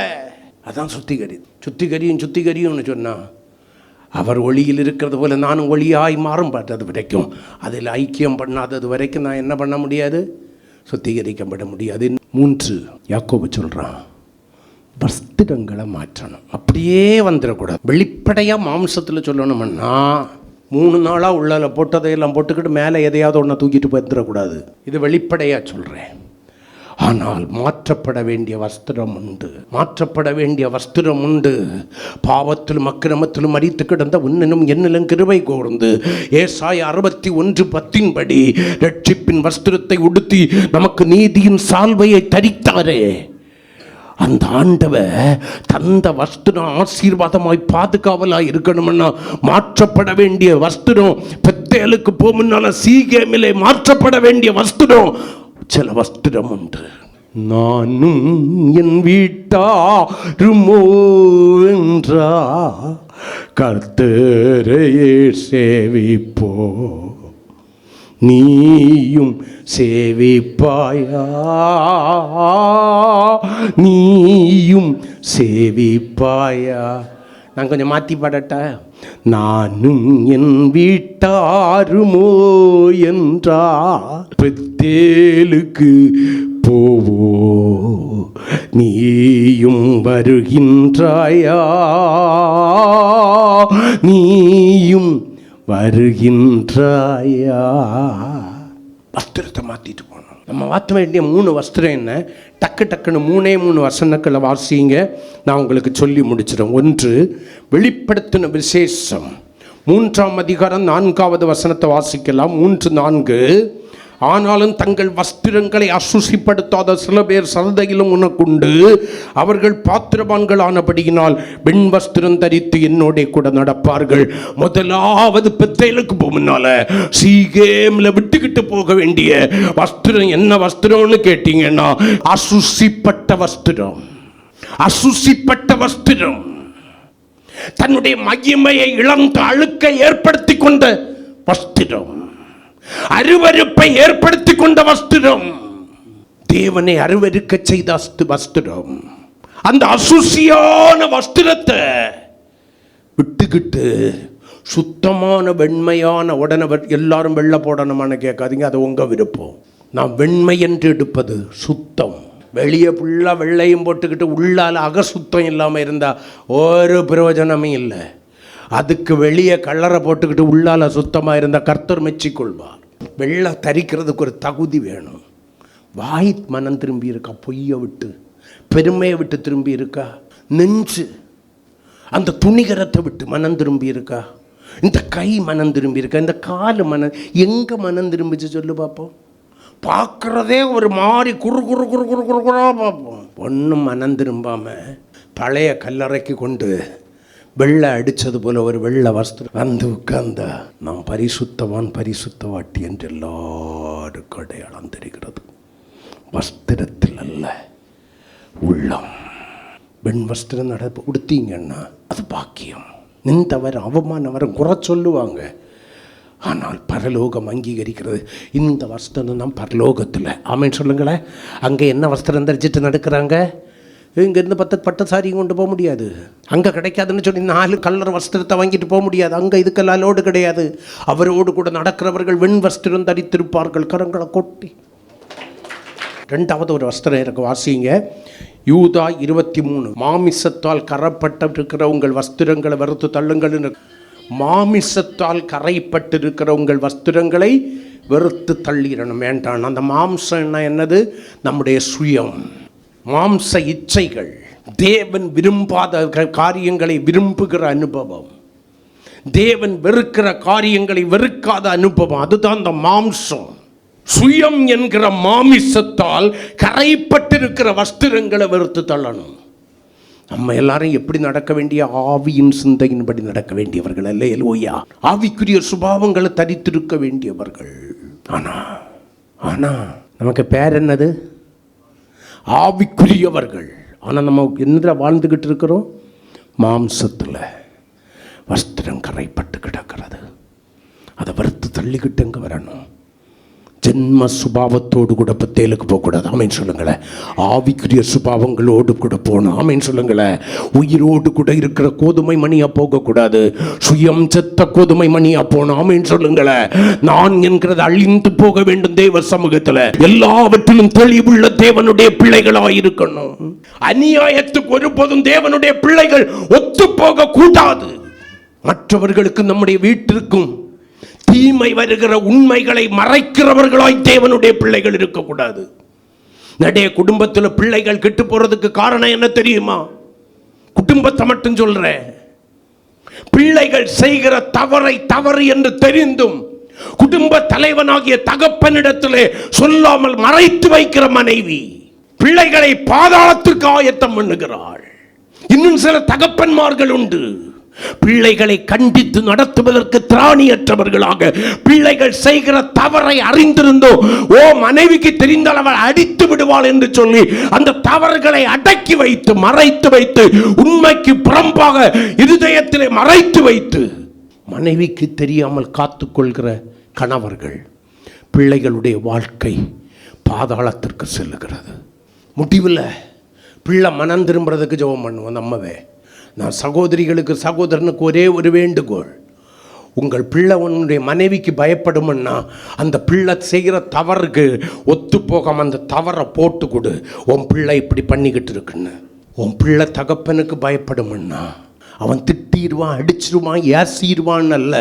அதான் சுத்திகரியும் சொன்னா, அவர் ஒளியில் இருக்கிறது போல நானும் ஒளியாய் மாறும் பார்த்தது வரைக்கும், அதில் ஐக்கியம் பண்ணாதது வரைக்கும் நான் என்ன பண்ண முடியாது? சுத்திகரிக்கப்பட முடியாது. 3 யாக்கோபு சொல்றான், வஸ்திரங்களை மாற்றணும். அப்படியே வந்துடக்கூடாது. வெளிப்படையாக மாம்சத்தில் சொல்லணும்னா 3 நாளாக உள்ளால போட்டதையெல்லாம் போட்டுக்கிட்டு மேலே எதையாவது ஒன்று தூக்கிட்டு வந்துடக்கூடாது. இது வெளிப்படையாக சொல்கிறேன். ஆனால் மாற்றப்பட வேண்டிய வஸ்திரம் உண்டு. பாவத்திலும் அக்கிரமத்திலும் மரித்து கிடந்த உன்னிலும் என்னிலும் கிருபை கூர்ந்து ஏசாயா 61:10 படி ரட்சிப்பின் வஸ்திரத்தை உடுத்தி நமக்கு நீதியின் சால்வையை தரித்தாரே. அந்த ஆண்டவர் தந்த வஸ்திரம் ஆசீர்வாதமாய் பாதுகாவலாய் இருக்கணும்னா மாற்றப்பட வேண்டிய வஸ்திரம், பெத்தேலுக்கு போமுன்னால சீகேமிலே மாற்றப்பட வேண்டிய வஸ்திரம், சில வஸ்திரம் உண்டு. நானும் என் வீட்டாருமோ என்றா கர்த்தரையே சேவிப்போ, நீயும் சேவிப்பாயா, நீயும் சேவிப்பாயா. நான் கொஞ்சம் மாற்றி பாடட்டா? நானும் என் வீட்டாருமோ என்றா பெத்தேலுக்கு போவோ, நீயும் வருகின்றாயா, நீயும் வருகின்றாயா. வஸ்திரத்தை மாற்றிட்டு போனோம். நம்ம மாற்ற வேண்டிய 3 வஸ்திரம் என்ன? டக்குன்னு 3 வசனங்களை வாசிங்க, நான் உங்களுக்கு சொல்லி முடிச்சிடும். 1, வெளிப்படுத்தின விசேஷம் 3ஆம் அதிகாரம் 4வது வசனத்தை வாசிக்கலாம். 3:4. ஆனாலும் தங்கள் வஸ்திரங்களை அசுசிப்படுத்தாத சில பேர் சரதையிலும் உனக்குண்டு. அவர்கள் பாத்திரவான்கள் ஆனபடியினால் வெண் வஸ்திரம் தரித்து என்னோட கூட நடப்பார்கள். முதலாவது பெத்தேலுக்கு போனால சீகேம்ல விட்டுக்கிட்டு போக வேண்டிய வஸ்திரம் என்ன வஸ்திரம்னு கேட்டீங்கன்னா, அசுசிப்பட்ட வஸ்திரம். அசுசிப்பட்ட வஸ்திரம், தன்னுடைய மகிமையை இழந்த அழுக்கை ஏற்படுத்தி கொண்ட வஸ்திரம், அருவருப்பை ஏற்படுத்தி கொண்ட வஸ்திரம், தேவனை அருவருக்க செய்த வஸ்திரம். அந்த அசுசியான வஸ்திரத்தை விட்டுக்கிட்டு சுத்தமான வெண்மையான உடனே எல்லாரும் வெள்ளை போடணுமான்னு கேட்காதீங்க, அது உங்க விருப்பம். நான் வெண்மை என்று எடுப்பது சுத்தம். வெளியே ஃபுல்லாக வெள்ளையும் போட்டுக்கிட்டு உள்ளால் அகசுத்தம் இல்லாமல் இருந்தால் ஒரு பிரயோஜனமும் இல்லை. அதுக்கு வெளியே கல்லறை போட்டுக்கிட்டு உள்ளால் சுத்தமாக இருந்தால் கர்த்தர் மெச்சிக்கொள்வார். வெள்ளை தரிக்கிறதுக்கு ஒரு தகுதி வேணும். வாய் மனம் திரும்பி இருக்கா? பொய்யை விட்டு பெருமையை விட்டு திரும்பி இருக்கா? நெஞ்சு அந்த துணிகரத்தை விட்டு மனம் திரும்பி இருக்கா? இந்த கை மனம் திரும்பி இருக்கா? இந்த கால் எங்கே மனம் திரும்பிச்சு சொல்லு பார்ப்போம். பார்க்குறதே ஒரு மாதிரி குறுகுறா பார்ப்போம். ஒன்றும் மனம் திரும்பாமல் பழைய கல்லறைக்கு கொண்டு வெள்ளை அடித்தது போல ஒரு வெள்ளை வஸ்திரம் வந்து உட்கார்ந்தா நாம் பரிசுத்தவான் பரிசுத்தவாட்டி என்று எல்லாருக்கும் அடையாளம் தெரிகிறது. வஸ்திரத்தில் அல்ல, உள்ளம். வெண் வஸ்திரம் உடுத்தீங்கன்னா அது பாக்கியம். நின்றவர் அவமானவரும் குறை சொல்லுவாங்க, ஆனால் பரலோகம் அங்கீகரிக்கிறது. இந்த வஸ்திரம் தான் பரலோகத்தில். ஆமேன்னு சொல்லுங்களேன். அங்கே என்ன வஸ்திரம் தரிச்சிட்டு நடக்கிறாங்க? இங்கேருந்து 10 பட்டு சாரியும் கொண்டு போக முடியாது. அங்கே கிடைக்காதுன்னு சொல்லி 4 கலர் வஸ்திரத்தை வாங்கிட்டு போக முடியாது. அங்கே இதுக்கெல்லாம் லோடு கிடையாது. அவரோடு கூட நடக்கிறவர்கள் வெண் வஸ்திரம் தரித்திருப்பார்கள், கரங்களை கொட்டி. 2வது ஒரு வஸ்திரம் எனக்கு வாசிங்க. யூதா 23. மாமிசத்தால் கரைப்பட்டிருக்கிற உங்கள் வஸ்திரங்களை வெறுத்து தள்ளுங்கள். மாமிசத்தால் கரைப்பட்டிருக்கிற உங்கள் வஸ்திரங்களை வெறுத்து தள்ளிடணும். வேண்டாம். அந்த மாம்சம் என்னது? நம்முடைய சுயம், மாம்ச இச்சைகள், தேவன் விரும்பாத காரியங்களை விரும்புகிற அனுபவம், தேவன் வெறுக்கிற காரியங்களை வெறுக்காத அனுபவம், அதுதான் அந்த மாம்சம். சுயம் என்கிற மாமிசத்தால் கரைப்பட்டிருக்கிற வஸ்திரங்களை வெறுத்து தள்ளணும். நம்ம எல்லாரும் எப்படி நடக்க வேண்டிய? ஆவியின் சிந்தையின்படி நடக்க வேண்டியவர்கள் அல்ல. எல்லோயா ஆவிக்குரிய சுபாவங்களை தரித்திருக்க வேண்டியவர்கள். ஆனா நமக்கு பேர் என்னது? ஆவிக்குரியவர்கள். ஆனால் நம்ம என்ன வாழ்ந்துக்கிட்டு இருக்கிறோம்? மாம்சத்தில். வஸ்திரம் கரைப்பட்டு கிடக்கிறது. அதை வறுத்து தள்ளிக்கிட்டு எங்கே வரணும்? ஜென்ம சுபாவத்தோடு கூட பத்தேலுக்கு போகக்கூடாது. ஆமேன்னு சொல்லுங்களேன். ஆவிக்குரிய சுபாவங்களோடு கூட போகணும். ஆமேன்னு சொல்லுங்களேன். உயிரோடு கூட இருக்கிற கோதுமை மணியா போகக்கூடாது. சுயம் செத்த கோதுமை மணியா போகணும். ஆமேன்னு சொல்லுங்களேன். நான் என்கிறது அழிந்து போக வேண்டும். தேவ சமூகத்தில் எல்லாவற்றிலும் தெளிவுள்ள தேவனுடைய பிள்ளைகளாக இருக்கணும். அநியாயத்துக்கு ஒருபோதும் தேவனுடைய பிள்ளைகள் ஒத்து போக கூடாது. மற்றவர்களுக்கு, நம்முடைய வீட்டிற்கும் தீமை வருகிற உண்மைகளை மறைக்கிறவர்களாய் தேவனுடைய பிள்ளைகள் இருக்கக்கூடாது. நிறைய குடும்பத்தில் பிள்ளைகள் கெட்டு போறதுக்கு காரணம் என்ன தெரியுமா? குடும்பத்தை மட்டும் சொல்றேன். பிள்ளைகள் செய்கிற தவறை தவறு என்று தெரிந்தும் குடும்ப தலைவனாகிய தகப்பனிடத்திலே சொல்லாமல் மறைத்து வைக்கிற மனைவி பிள்ளைகளை பாதாளத்துக்கு ஆயத்தம் பண்ணுகிறாள். இன்னும் சில தகப்பன்மார்கள் உண்டு, பிள்ளைகளை கண்டித்து நடத்துவதற்கு திராணியற்றவர்களாக, பிள்ளைகள் செய்கிற தவறை அறிந்திருந்தோ ஓ மனைவிக்கு தெரிந்தால் அவள் அடித்து விடுவாள் என்று சொல்லி அந்த தவறுகளை அடக்கி வைத்து மறைத்து வைத்து உண்மைக்கு புறம்பாக இருதயத்திலே மறைத்து வைத்து மனைவிக்கு தெரியாமல் காத்துக்கொள்கிற கணவர்கள், பிள்ளைகளுடைய வாழ்க்கை பாதாளத்திற்கு செல்லுகிறது. முடிவில் பிள்ளை மனம் திரும்புறதுக்கு ஜெபம் பண்ணுவோம். நம்மவே நான் சகோதரனுக்கு ஒரே ஒரு வேண்டுகோள். உங்கள் பிள்ளை உன்னுடைய மனைவிக்கு பயப்படும்னா அந்த பிள்ளை செய்கிற தவறுக்கு ஒத்து போகாம அந்த தவறை போட்டு கொடு. உன் பிள்ளை இப்படி பண்ணிக்கிட்டு இருக்குன்னு. உன் பிள்ளை தகப்பனுக்கு பயப்படும்னா அவன் திட்டிடுவான், அடிச்சிருவான், ஏசிடுவான் அல்ல.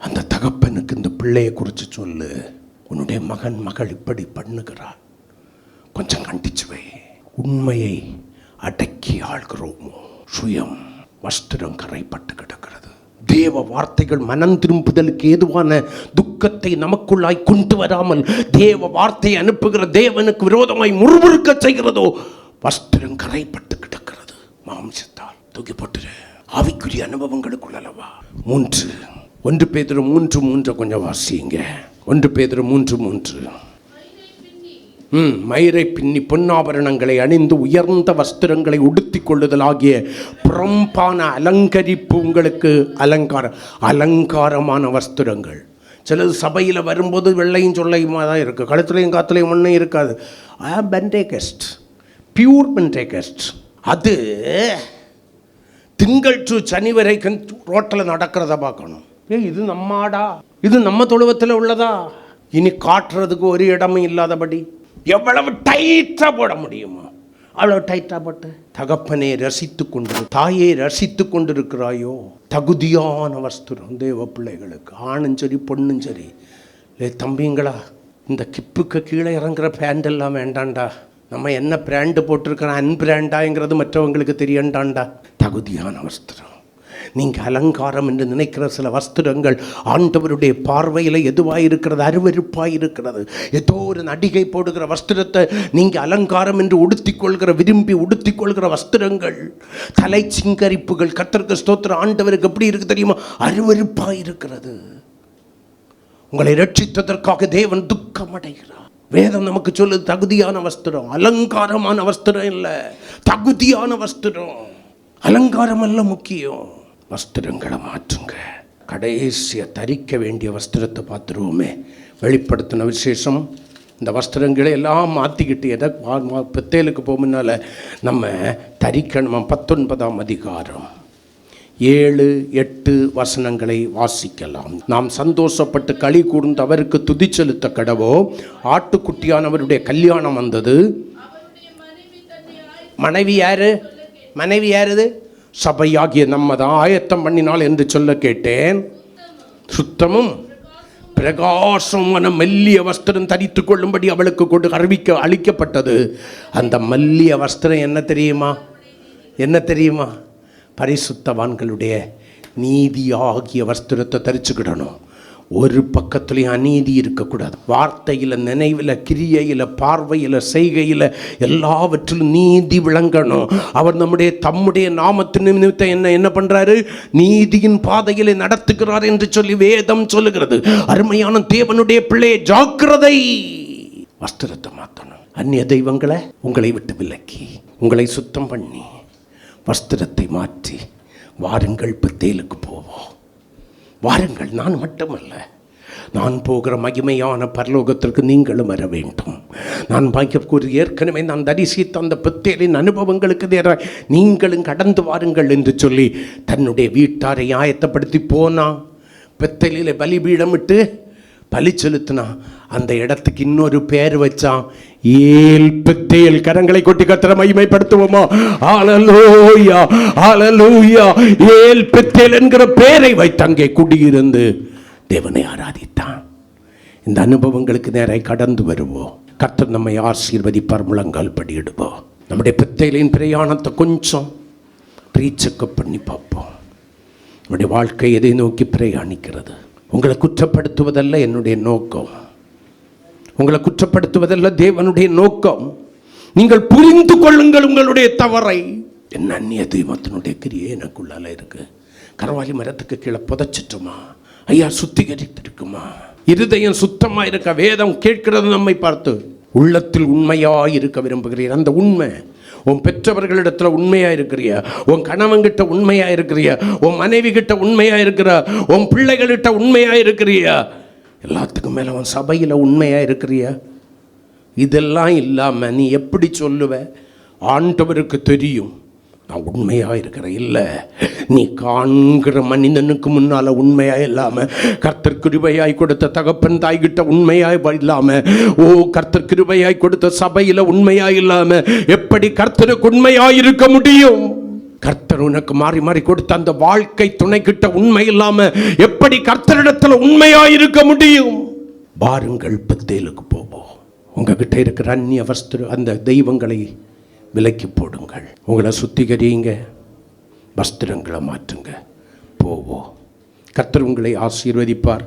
அந்த தகப்பனுக்கு இந்த பிள்ளையை குறித்து சொல்லு. உன்னுடைய மகள் இப்படி பண்ணுகிறாள், கொஞ்சம் கண்டிச்சு வை. உண்மையை அடக்கி ஆள்கிறோமோ சுயம் வஸ்திரம் கரைப்பட்டு கிடக்கிறது. தேவ வார்த்தைகள் மனம் திரும்புதலுக்கு ஏதுவான துக்கத்தை நமக்குள்ளாய் கொண்டு வராமல் தேவ வார்த்தையை அனுப்புகிற தேவனுக்கு விரோதமாய் முறுமுறுக்க செய்கிறதோ வஸ்திரம் கரைப்பட்டு கிடக்கிறது. மாம்சத்தால் தூக்கி போட்டுரு. ஆவிக்குரிய அனுபவங்களுக்குள் அல்லவா. 1 பேதுரு 3:3 கொஞ்சம் வாசிங்க. 1 பேதுரு 3:3. மயிரை பின்னி பொன்னாபரணங்களை அணிந்து உயர்ந்த வஸ்திரங்களை உடுத்தி கொள்ளுதல் ஆகிய புறம்பான அலங்கரிப்பு உங்களுக்கு அலங்காரமான வஸ்திரங்கள். சிலது சபையில் வரும்போது வெள்ளையும் சொல்லையுமா தான் இருக்குது, கழுத்துலையும் காத்துலையும் ஒன்றும் இருக்காது. பென்டேகஸ்ட், பியூர் பென்டேகஸ்ட். அது திங்கள் டு சனி வரைக்கும் ரோட்டில் நடக்கிறத பார்க்கணும். இது நம்மாடா, இது நம்ம தொழுவத்தில் உள்ளதா, இனி காட்டுறதுக்கு ஒரு இடமும் இல்லாதபடி எவ்வளவு டைட்டா போட முடியுமோ அவ்வளவு டைட்டா போட்டு தகப்பனே ரசித்து கொண்டு, தாயே ரசித்து கொண்டிருக்கிறாயோ. தகுதியான வஸ்திரம் தேவ பிள்ளைகளுக்கு, ஆணும் சரி பொண்ணும் சரி. தம்பிங்களா, இந்த கிப்புக்கு கீழே இறங்குற பேண்ட் எல்லாம் வேண்டாண்டா. நம்ம என்ன பிராண்டு போட்டிருக்கிறோம், அன்பிராண்டாங்கிறது மற்றவங்களுக்கு தெரியண்டாண்டா. தகுதியான வஸ்திரம். நீங்கள் அலங்காரம் என்று நினைக்கிற சில வஸ்திரங்கள் ஆண்டவருடைய பார்வையில் எதுவாக இருக்கிறது, அருவருப்பாக இருக்கிறது. ஏதோ ஒரு நடிகை போடுகிற வஸ்திரத்தை நீங்கள் அலங்காரம் என்று விரும்பி உடுத்திக்கொள்கிற வஸ்திரங்கள், தலை சிங்கரிப்புகள், கர்த்தருக்கு ஸ்தோத்திரம், ஆண்டவருக்கு எப்படி இருக்கு தெரியுமா, அருவருப்பாக இருக்கிறது. உங்களை ரட்சித்ததற்காக தேவன் துக்கம் அடைகிறார். வேதம் நமக்கு சொல்லுது தகுதியான வஸ்திரம், அலங்காரமான வஸ்திரம் இல்லை, தகுதியான வஸ்திரம். அலங்காரம் அல்ல முக்கியம். வஸ்திரங்களை மாற்றுங்க. கடைசியை தரிக்க வேண்டிய வஸ்திரத்தை பார்த்துருவோமே. வெளிப்படுத்தின விசேஷம் இந்த வஸ்திரங்களை எல்லாம் மாற்றிக்கிட்டு எதை பெத்தேலுக்கு போகும்னால நம்ம தரிக்கணுமா. 19ஆம் அதிகாரம் 7-8 வசனங்களை வாசிக்கலாம். நாம் சந்தோஷப்பட்டு களி கூர்ந்து அவருக்கு துதி செலுத்த கடவோ. ஆட்டுக்குட்டியானவருடைய கல்யாணம் வந்தது. மனைவி யாரு? சபையாகிய நம்ம தான் ஆயத்தம் பண்ணினாள் என்று சொல்ல கேட்டேன். சுத்தமும் பிரகாசமான மெல்லிய வஸ்திரம் தரித்து கொள்ளும்படி அவளுக்கு அளிக்கப்பட்டது. அந்த மெல்லிய வஸ்திரம் என்ன தெரியுமா? பரிசுத்தவான்களுடைய நீதியாகிய வஸ்திரத்தை தரிச்சுக்கிடணும். ஒரு பக்கத்துலேயும் அநீதி இருக்கக்கூடாது. வார்த்தையில், நினைவில், கிரியையில், பார்வையில், செய்கையில் எல்லாவற்றிலும் நீதி விளங்கணும். அவர் தம்முடைய நாமத்தின் நிமித்தம் என்ன பண்ணுறாரு? நீதியின் பாதையில் நடத்துகிறார் என்று சொல்லி வேதம் சொல்லுகிறது. அருமையான தேவனுடைய பிள்ளையை ஜாக்கிரதை. வஸ்திரத்தை மாற்றணும். அந்நிய தெய்வங்களை உங்களை விட்டு விலக்கி உங்களை சுத்தம் பண்ணி வஸ்திரத்தை மாற்றி வாருங்கள், பெத்தேலுக்கு போவோம். வாருங்கள். நான் மட்டுமல்ல, நான் போகிற மகிமையான பரலோகத்திற்கு நீங்களும் வர வேண்டும். நான் ஏற்கனவே நான் தரிசித்த அந்த பெத்தேலின் அனுபவங்களுக்கு நேராக நீங்களும் கடந்து வாருங்கள் என்று சொல்லி தன்னுடைய வீட்டாரை ஆயத்தப்படுத்தி போனான். பெத்தேலில் பலிபீடம் விட்டு பலி செலுத்தினா. அந்த இடத்துக்கு இன்னொரு பேர் வச்சான், ஏல் பெத்தேல். கரங்களை கொட்டி கர்த்தரை மகிமைப்படுத்துவோமா? ஹல்லேலூயா, ஹல்லேலூயா. ஏல் பெத்தேல் என்கிற பெயரை வைத்து அங்கே குடியிருந்து தேவனை ஆராதித்தான். இந்த அனுபவங்களுக்கு நேராக கடந்து வருவோம். கர்த்தர் நம்மை ஆசீர்வதிப்பார். முழங்கால் படியிடுவோம். நம்முடைய பெத்தேலின் பிரயாணத்தை கொஞ்சம் ரீசெக்கப் பண்ணி பார்ப்போம். நம்முடைய வாழ்க்கை எதை நோக்கி பிரயாணிக்கிறது? உங்களை குற்றப்படுத்துவதல்ல என்னுடைய நோக்கம், உங்களை குற்றப்படுத்துவதல்ல தேவனுடைய நோக்கம். நீங்கள் புரிந்து கொள்ளுங்கள் உங்களுடைய தவறை. என்ன அந்நிய தெய்வத்தினுடைய கிரியை எனக்குள்ளால இருக்கு. கரவாலி மரத்துக்கு கீழே புதைச்சிட்டுமா? ஐயா, சுத்திகரித்திருக்குமா? இருதயம் சுத்தமாக இருக்க வேதம் கேட்கிறது நம்மை பார்த்து. உள்ளத்தில் உண்மையாக இருக்க விரும்புகிறீர். அந்த உண்மை உன் பெற்றவர்களிடத்தில் உண்மையாக இருக்கிறியா? உன் கணவன்கிட்ட உண்மையாக இருக்கிறியா? உன் மனைவி கிட்ட உண்மையாக இருக்கிறா? உன் பிள்ளைகள்கிட்ட உண்மையாக இருக்கிறியா? எல்லாத்துக்கும் மேலே உன் சபையில் உண்மையாக இருக்கிறியா? இதெல்லாம் இல்லாமல் நீ எப்படி சொல்லுவ? ஆண்டவருக்கு தெரியும் நான் உண்மையாக இருக்கிறேன். இல்லை, நீ காண்கிற மனிதனுக்கு முன்னால் உண்மையாக இல்லாமல், கர்த்தர் கிருபையாய் கொடுத்த தகப்பன் தாய்கிட்ட உண்மையாய் இல்லாமல், கர்த்தர் கிருபையாய் கொடுத்த சபையில் உண்மையாய் இல்லாமல் எப்படி கர்த்தருக்கு உண்மையாய் இருக்க முடியும்? கர்த்தர் உனக்கு மாறி மாறி கொடுத்த அந்த வாழ்க்கை துணை கிட்ட உண்மை இல்லாமல் எப்படி கர்த்தரிடத்தில் உண்மையாய் இருக்க முடியும்? பாருங்கள், பெத்தேலுக்கு போவோம். உங்ககிட்ட இருக்கிற அந்நிய வஸ்து அந்த தெய்வங்களை விலக்கி போடுங்கள். உங்களை சுத்திகரிங்க, வஸ்திரங்களை மாற்றுங்க. போவோம். கர்த்தர் உங்களை ஆசீர்வதிப்பார்.